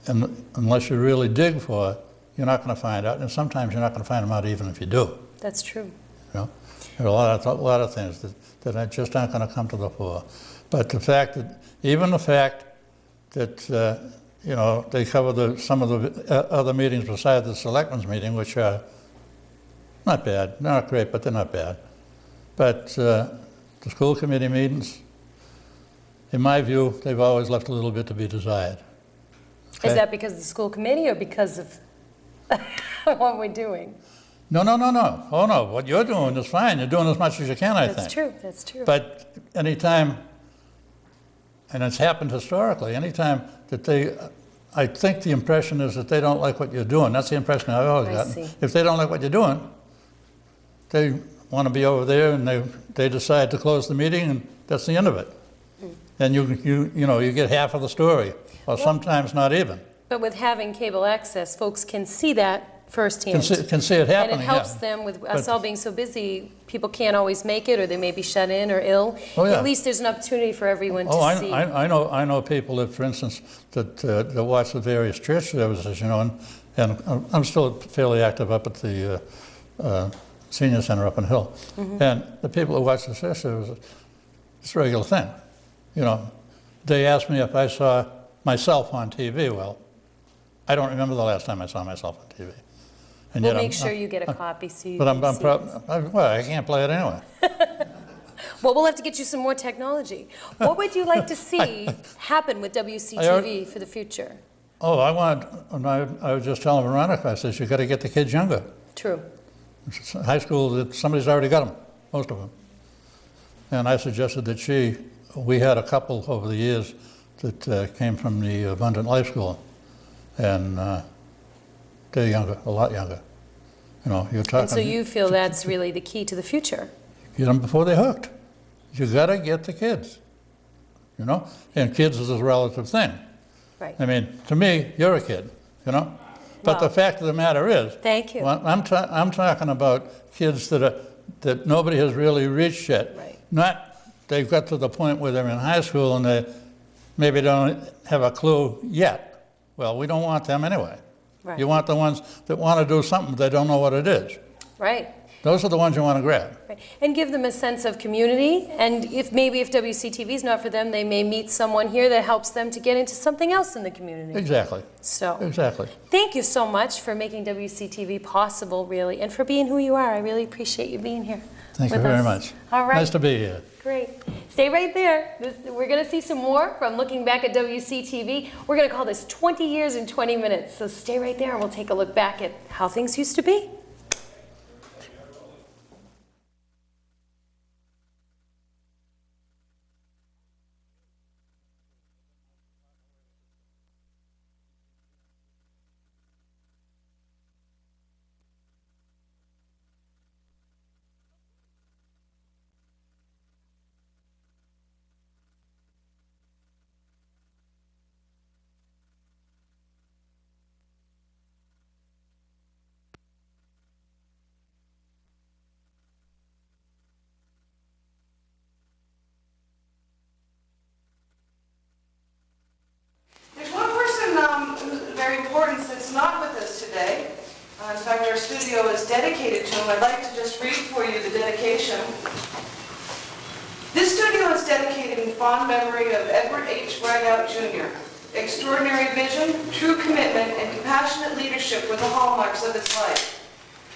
Speaker 16: unless you really dig for, you're not going to find out, and sometimes you're not going to find them out even if you do.
Speaker 1: That's true.
Speaker 16: know. There are a lot of things that just aren't going to come to the fore. But the fact that, even the fact that, you know, they cover some of the other meetings besides the selectmen's meeting, which are not bad. They're not great, but they're not bad. But the school committee meetings, in my view, they've always left a little bit to be desired. Okay?
Speaker 1: Is that because of the school committee or because of what we're doing?
Speaker 16: No. Oh, no. What you're doing is fine. You're doing as much as you can, I think.
Speaker 1: That's true. That's true.
Speaker 16: But anytime, and it's happened historically, anytime that they, I think the impression is that they don't like what you're doing. That's the impression I've always gotten.
Speaker 1: See.
Speaker 16: If they don't like what you're doing, they want to be over there and they decide to close the meeting, and that's the end of it. And you know, you get half of the story, or sometimes not even.
Speaker 1: But with having cable access, folks can see that firsthand.
Speaker 16: Can see it happening,
Speaker 1: and it helps
Speaker 16: yeah.
Speaker 1: them with us all being so busy. People can't always make it, or they may be shut in or ill.
Speaker 16: Oh, yeah.
Speaker 1: At least there's an opportunity for everyone to see.
Speaker 16: I know people that, for instance, that watch the various church services, you know, and I'm still fairly active up at the senior center up on Hill.
Speaker 1: Mm-hmm.
Speaker 16: And the people who watch the church services, it's a regular thing. You know, they asked me if I saw myself on TV. Well, I don't remember the last time I saw myself on TV. And
Speaker 1: We'll
Speaker 16: yet
Speaker 1: make sure you get a copy so you
Speaker 16: but
Speaker 1: can see it.
Speaker 16: well, I can't play it anyway.
Speaker 1: Well, we'll have to get you some more technology. What would you like to see happen with WCTV for the future?
Speaker 16: Oh, I was just telling Veronica, I said, you got to get the kids younger.
Speaker 1: True.
Speaker 16: High school, somebody's already got them, most of them. And I suggested that we had a couple over the years that came from the Abundant Life School. And they're younger, a lot younger. You know, you're talking.
Speaker 1: And so you feel that's really the key to the future?
Speaker 16: Get them before they're hooked. You got to get the kids, you know? And kids is a relative thing.
Speaker 1: Right.
Speaker 16: I mean, to me, you're a kid, you know? But the fact of the matter is,
Speaker 1: thank you.
Speaker 16: I'm talking about kids that nobody has really reached yet.
Speaker 1: Right.
Speaker 16: Not they've got to the point where they're in high school and they maybe don't have a clue yet. Well, we don't want them anyway.
Speaker 1: Right.
Speaker 16: You want the ones that want to do something, they don't know what it is.
Speaker 1: Right.
Speaker 16: Those are the ones you want to grab.
Speaker 1: Right. And give them a sense of community, and if WCTV is not for them, they may meet someone here that helps them to get into something else in the community.
Speaker 16: Exactly.
Speaker 1: So.
Speaker 16: Exactly.
Speaker 1: Thank you so much for making WCTV possible, really, and for being who you are. I really appreciate you being here.
Speaker 16: Thank you very much.
Speaker 1: All right.
Speaker 16: Nice to be here.
Speaker 1: Great. Stay right there. We're going to see some more from Looking Back at WCTV. We're going to call this 20 years in 20 minutes. So stay right there and we'll take a look back at how things used to be.
Speaker 3: There's one person very important that's not with us today. In fact, our studio is dedicated to him. I'd like to just read for you the dedication. This studio is dedicated in fond memory of Edward H. Rideout, Jr. Extraordinary vision, true commitment, and compassionate leadership were the hallmarks of his life.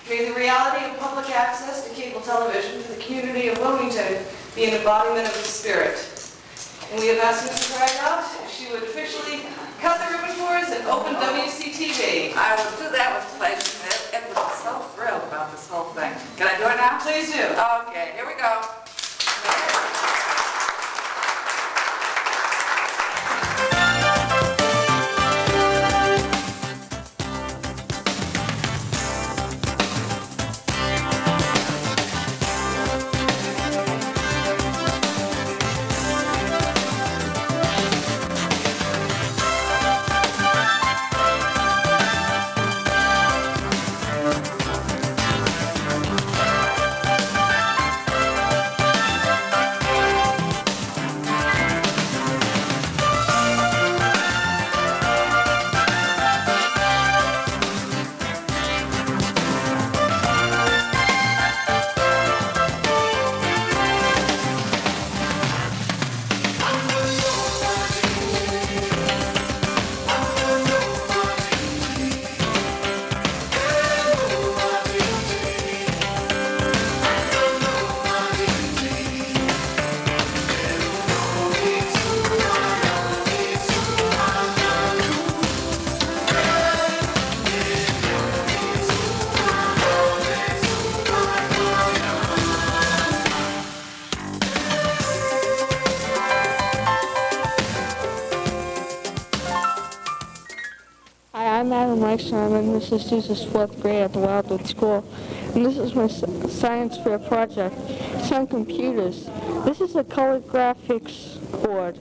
Speaker 3: May the reality of public access to cable television for the community of Wilmington be an embodiment of his spirit. And we have asked Mrs. Rideout if she would officially cut the ribbon for us and open WCTV.
Speaker 17: I will do that with pleasure. Ed was so thrilled about this whole thing. Can I do it now?
Speaker 3: Please do.
Speaker 17: Okay, here we go.
Speaker 18: Hi, I'm Adam Reichstrom, and this is Jesus' 4th grade at the Wildwood School. And this is my science fair project. It's on computers. This is a color graphics board.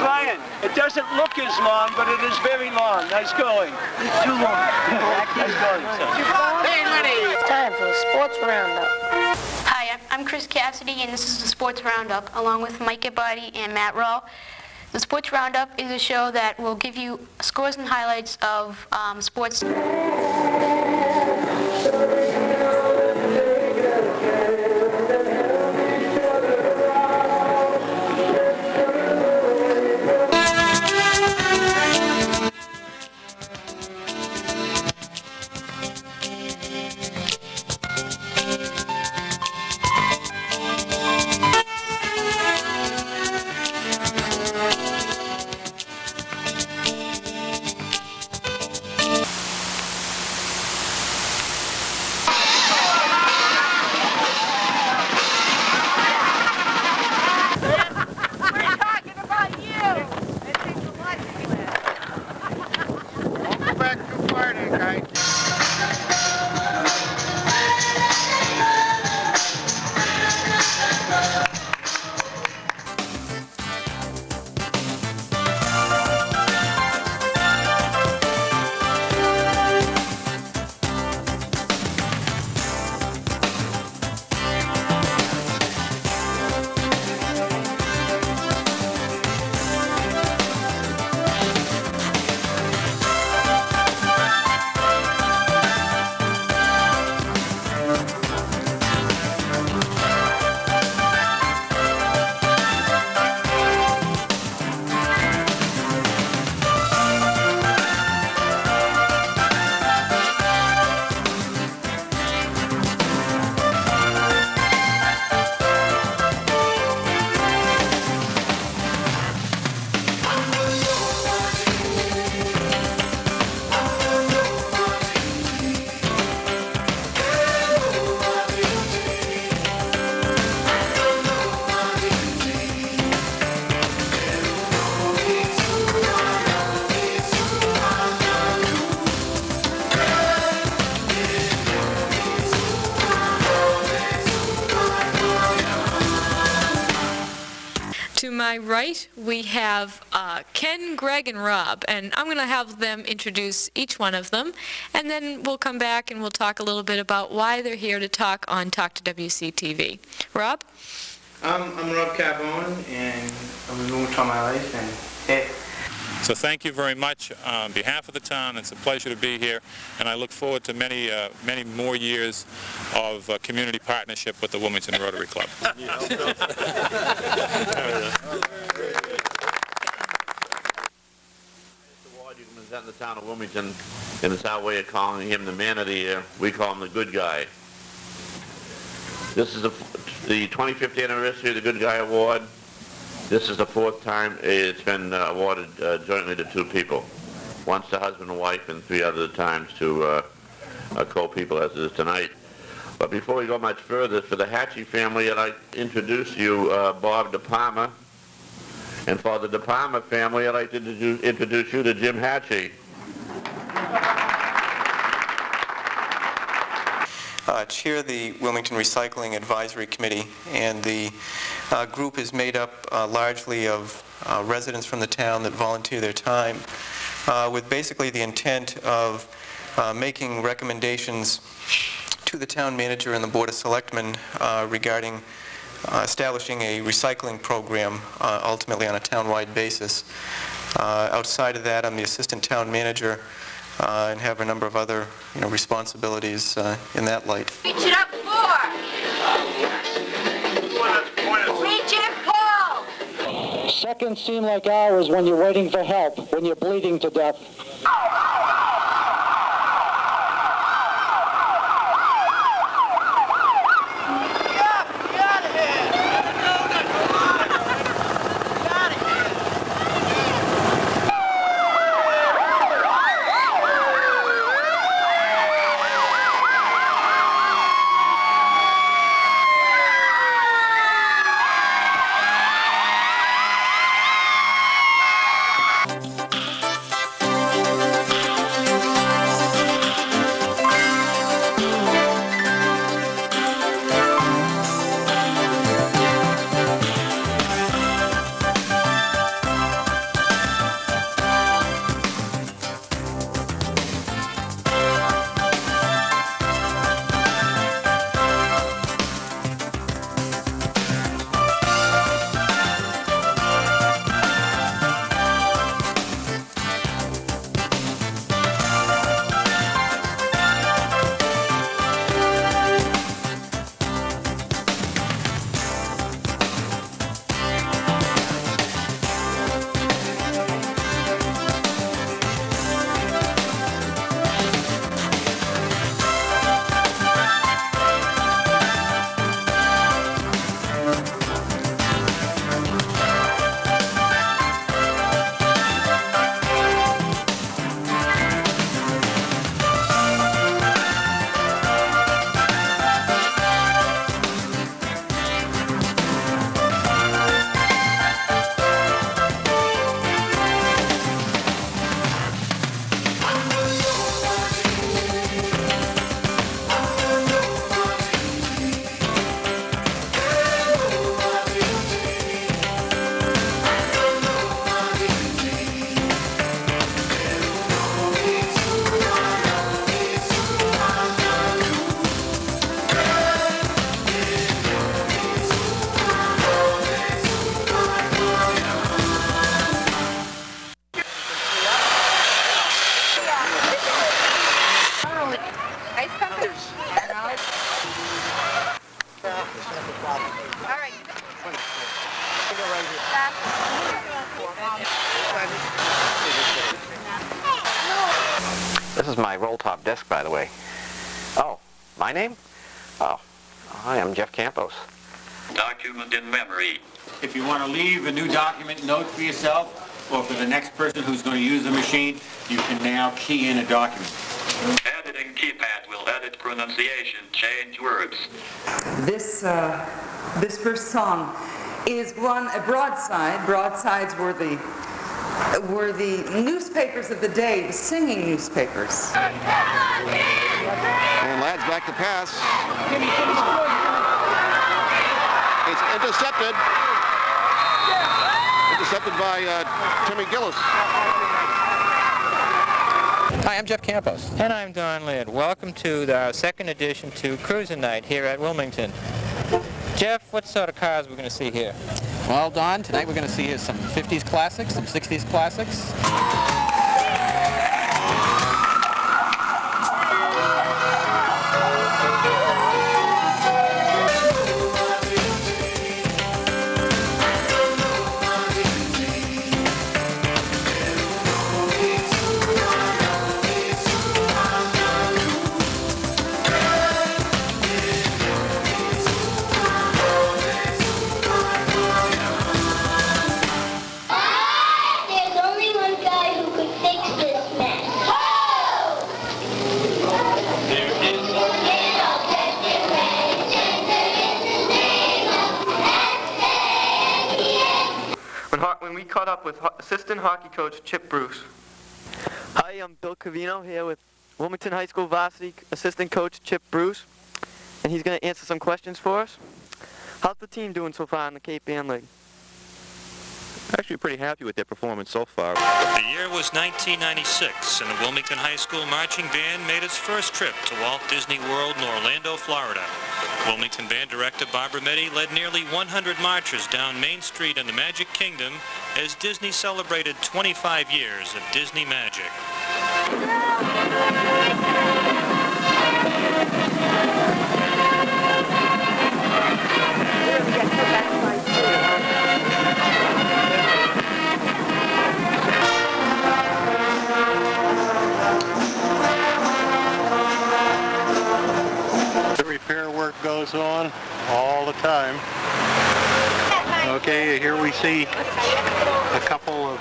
Speaker 19: Brian, it doesn't look as long, but it is very long. Nice going. It's too long. Nice going, son.
Speaker 23: Hey, Lenny! It's time for the Sports Roundup. Hi, I'm Chris Cassidy, and this is the Sports Roundup, along with Mike Abadi and Matt Rowe. The Sports Roundup is a show that will give you scores and highlights of sports.
Speaker 24: To my right, we have Ken, Greg, and Rob, and I'm going to have them introduce each one of them, and then we'll come back and we'll talk a little bit about why they're here to talk on Talk to WCTV. Rob?
Speaker 13: I'm Rob Carbone, and I've been moving all my life, and hey.
Speaker 25: So thank you very much. On behalf of the town, it's a pleasure to be here, and I look forward to many more years of community partnership with the Wilmington Rotary Club.
Speaker 26: In the town of Wilmington, and it's our way of calling him the man of the year. We call him the good guy. This is the 25th anniversary of the Good Guy Award. This is the 4th time it's been awarded jointly to 2 people. Once to husband and wife, and 3 other times to co-people, as it is tonight. But before we go much further, for the Hatchie family, I'd like to introduce you Bob DePalma. And for the DePalma family, I'd like to introduce you to Jim Hatchie.
Speaker 27: Chair the Wilmington Recycling Advisory Committee, and the group is made up largely of residents from the town that volunteer their time with basically the intent of making recommendations to the town manager and the Board of Selectmen regarding establishing a recycling program ultimately on a town-wide basis. Outside of that, I'm the assistant town manager and have a number of other responsibilities in that light.
Speaker 23: Reach it up 4. Reach it, Paul.
Speaker 14: Seconds seem like hours when you're waiting for help, when you're bleeding to death.
Speaker 2: is my roll-top disc, by the way. Oh, my name? Oh, hi, I'm Jeff Campos.
Speaker 5: Document in memory. If you want to leave a new document note for yourself or for the next person who's going to use the machine, you can now key in a document. Editing keypad will edit pronunciation, change words.
Speaker 17: This first song is run a broadside. Broadsides were the newspapers of the day, the singing newspapers.
Speaker 12: And Ladd's back to pass. It's intercepted. Intercepted by Timmy Gillis.
Speaker 7: Hi, I'm Jeff Campos. And I'm Don Laird. Welcome to our second edition to Cruising Night here at Wilmington. Jeff, what sort of cars are we going to see here?
Speaker 10: Well, Don, tonight we're going to see here some 50s classics, some 60s classics.
Speaker 20: When we caught up with assistant hockey coach Chip Bruce. Hi, I'm Bill Cavino here with Wilmington High School varsity assistant coach Chip Bruce, and he's going to answer some questions for us. How's the team doing so far in the Cape Ann League?
Speaker 21: Actually pretty happy with their performance so far.
Speaker 25: The year was 1996, and the Wilmington High School marching band made its first trip to Walt Disney World in Orlando, Florida. Wilmington band director Barbara Mitty led nearly 100 marchers down Main Street in the Magic Kingdom as Disney celebrated 25 years of Disney magic.
Speaker 22: The repair work goes on all the time. Okay, here we see a couple of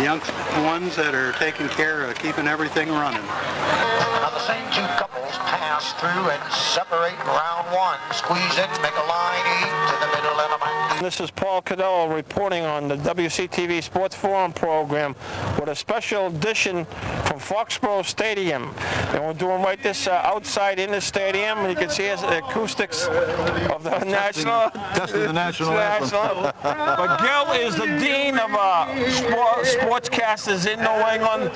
Speaker 22: young ones that are taking care of keeping everything running.
Speaker 28: Now the same two couples pass through and separate in round one. Squeeze in, make a line, eat to the middle of the mat.
Speaker 29: This is Paul Cadello reporting on the WCTV Sports Forum program with a special edition from Foxborough Stadium. And we're doing right this outside in the stadium. You can see the acoustics of the national.
Speaker 22: Testing the national anthem.
Speaker 29: But Gil is the dean of sportscasters in New England.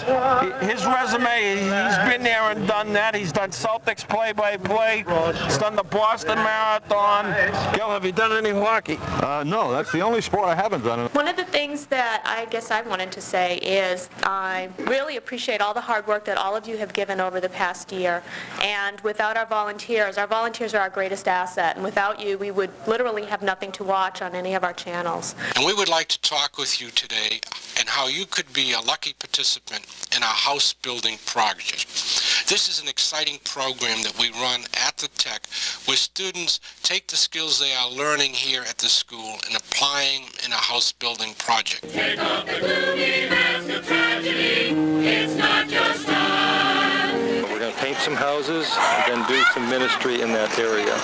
Speaker 29: His resume, he's been there and done that. He's done Celtics play-by-play. He's done the Boston Marathon. Gil, have you done any hockey?
Speaker 22: No, that's the only sport I haven't done.
Speaker 30: One of the things that I guess I wanted to say is I really appreciate all the hard work that all of you have given over the past year. And without our volunteers are our greatest asset. And without you, we would literally have nothing to watch on any of our channels.
Speaker 31: And we would like to talk with you today and how you could be a lucky participant in our house building project. This is an exciting program that we run at the Tech where students take the skills they are learning here at the school and applying in a house building project.
Speaker 32: Take off the gloomy mask of tragedy. It's not just time.
Speaker 33: We're going to paint some houses and then do some ministry in that area.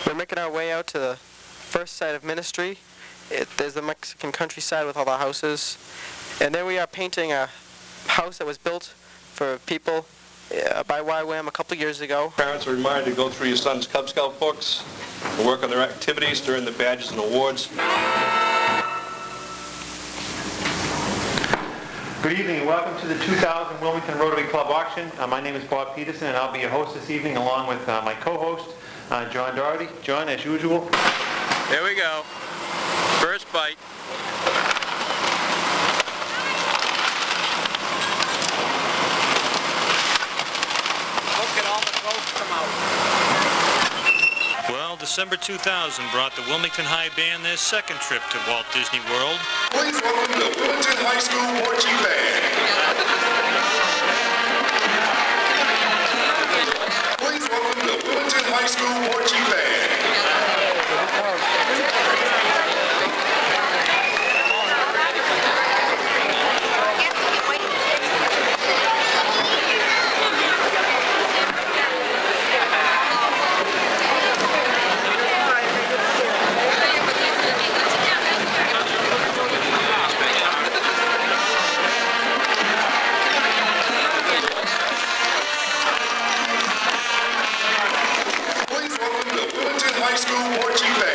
Speaker 20: We're making our way out to the first site of ministry. There's the Mexican countryside with all the houses. And there we are painting a house that was built for people by YWAM a couple years ago.
Speaker 34: Parents are reminded to go through your son's Cub Scout books and work on their activities during the badges and awards.
Speaker 35: Good evening and welcome to the 2000 Wilmington Rotary Club auction. My name is Bob Peterson and I'll be your host this evening along with my co-host John Doherty. John, as usual.
Speaker 33: There we go. First bite.
Speaker 25: Well, the December 2000 brought the Wilmington High Band their second trip to Walt Disney World.
Speaker 1: Please welcome the Wilmington High School Marching Band. Please welcome the Wilmington High School Marching Band. High School Marching Band.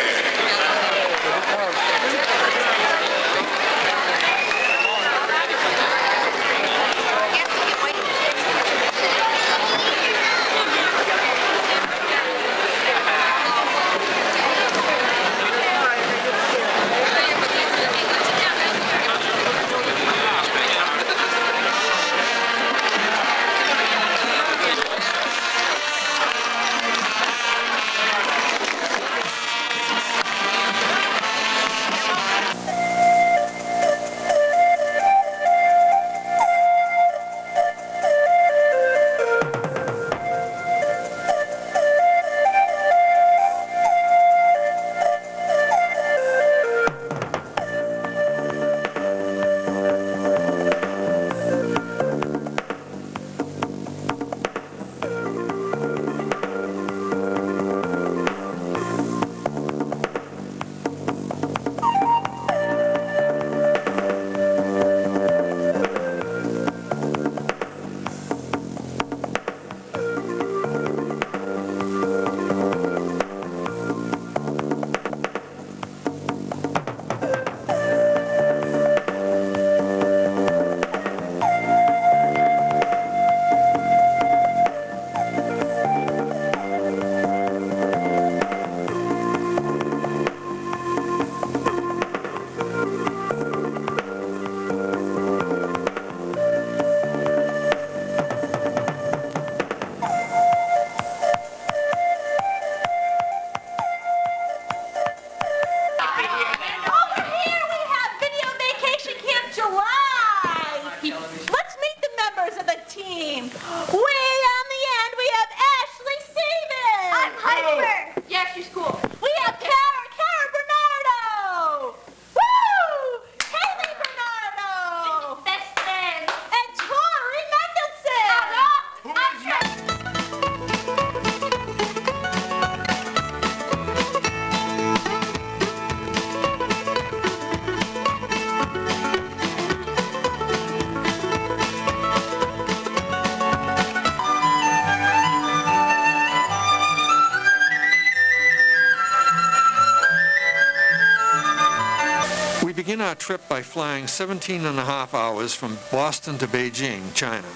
Speaker 3: Begin our trip by flying 17.5 hours from Boston to Beijing, China.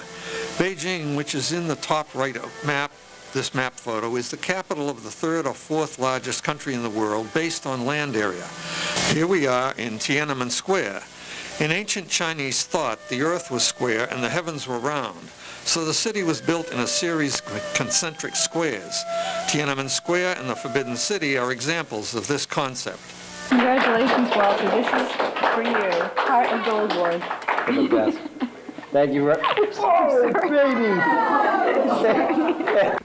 Speaker 3: Beijing, which is in the top right map, this map photo, is the capital of the third or fourth largest country in the world based on land area. Here we are in Tiananmen Square. In ancient Chinese thought, the earth was square and the heavens were round. So the city was built in a series of concentric squares. Tiananmen Square and the Forbidden City are examples of this concept.
Speaker 4: Congratulations, Walter. This is for you. Heart and Gold Award.
Speaker 6: You're the best. Thank you. Oh, baby!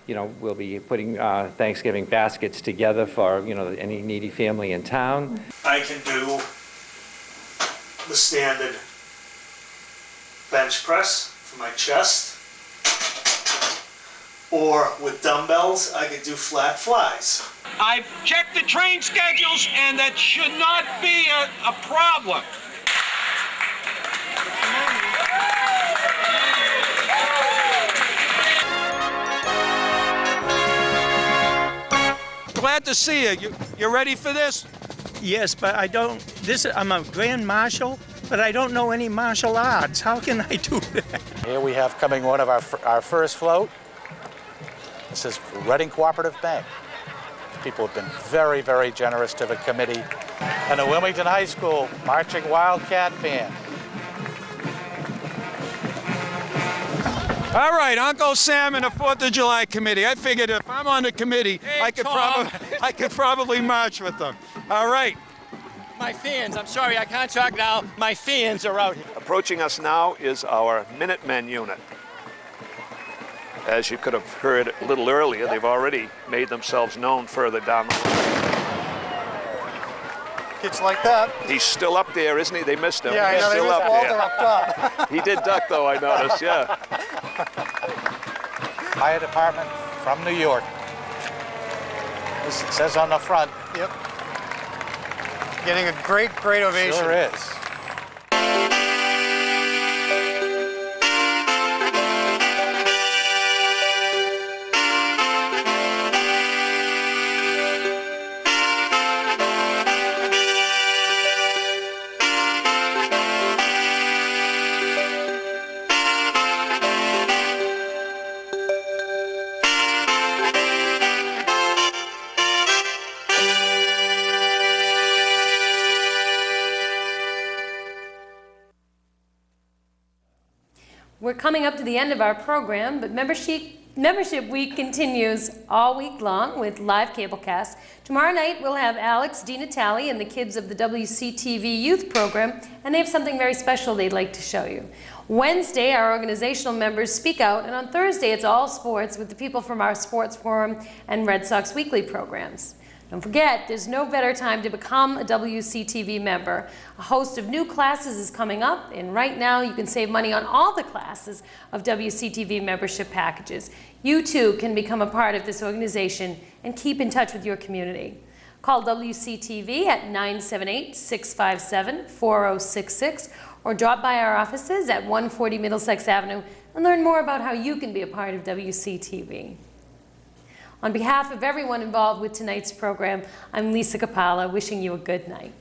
Speaker 6: You know, we'll be putting Thanksgiving baskets together for, you know, any needy family in town.
Speaker 8: I can do the standard bench press for my chest, or with dumbbells, I could do flat flies.
Speaker 9: I've checked the train schedules, and that should not be a problem. Glad to see you. You ready for this?
Speaker 11: Yes, but I don't. I'm a grand marshal, but I don't know any martial arts. How can I do that?
Speaker 13: Here we have coming one of our first float. This is Reading Cooperative Bank. People have been very, very generous to the committee. And the Wilmington High School Marching Wildcat Band.
Speaker 2: All right, Uncle Sam and the 4th of July committee. I figured if I'm on the committee, I could probably march with them. All right.
Speaker 5: My fans, I'm sorry, I can't talk now. My fans are out here.
Speaker 7: Approaching us now is our Minutemen unit. As you could have heard a little earlier, they've already made themselves known further down the line.
Speaker 22: Kids like that.
Speaker 7: He's still up there, isn't he? They missed him.
Speaker 22: Yeah,
Speaker 7: He's
Speaker 22: I know,
Speaker 7: still
Speaker 22: they missed Walter
Speaker 7: there.
Speaker 22: up top.
Speaker 7: He did duck, though, I noticed, yeah.
Speaker 13: Fire department from New York. This it says on the front.
Speaker 22: Yep. Getting a great ovation.
Speaker 13: Sure is.
Speaker 10: We're coming up to the end of our program, but Membership Week continues all week long with live cablecasts. Tomorrow night we'll have Alex, Di Natale, and the kids of the WCTV youth program, and they have something very special they'd like to show you. Wednesday, our organizational members speak out, and on Thursday it's all sports with the people from our Sports Forum and Red Sox Weekly programs. Don't forget, there's no better time to become a WCTV member. A host of new classes is coming up, and right now you can save money on all the classes of WCTV membership packages. You too can become a part of this organization and keep in touch with your community. Call WCTV at 978-657-4066 or drop by our offices at 140 Middlesex Avenue and learn more about how you can be a part of WCTV. On behalf of everyone involved with tonight's program, I'm Lisa Capalla, wishing you a good night.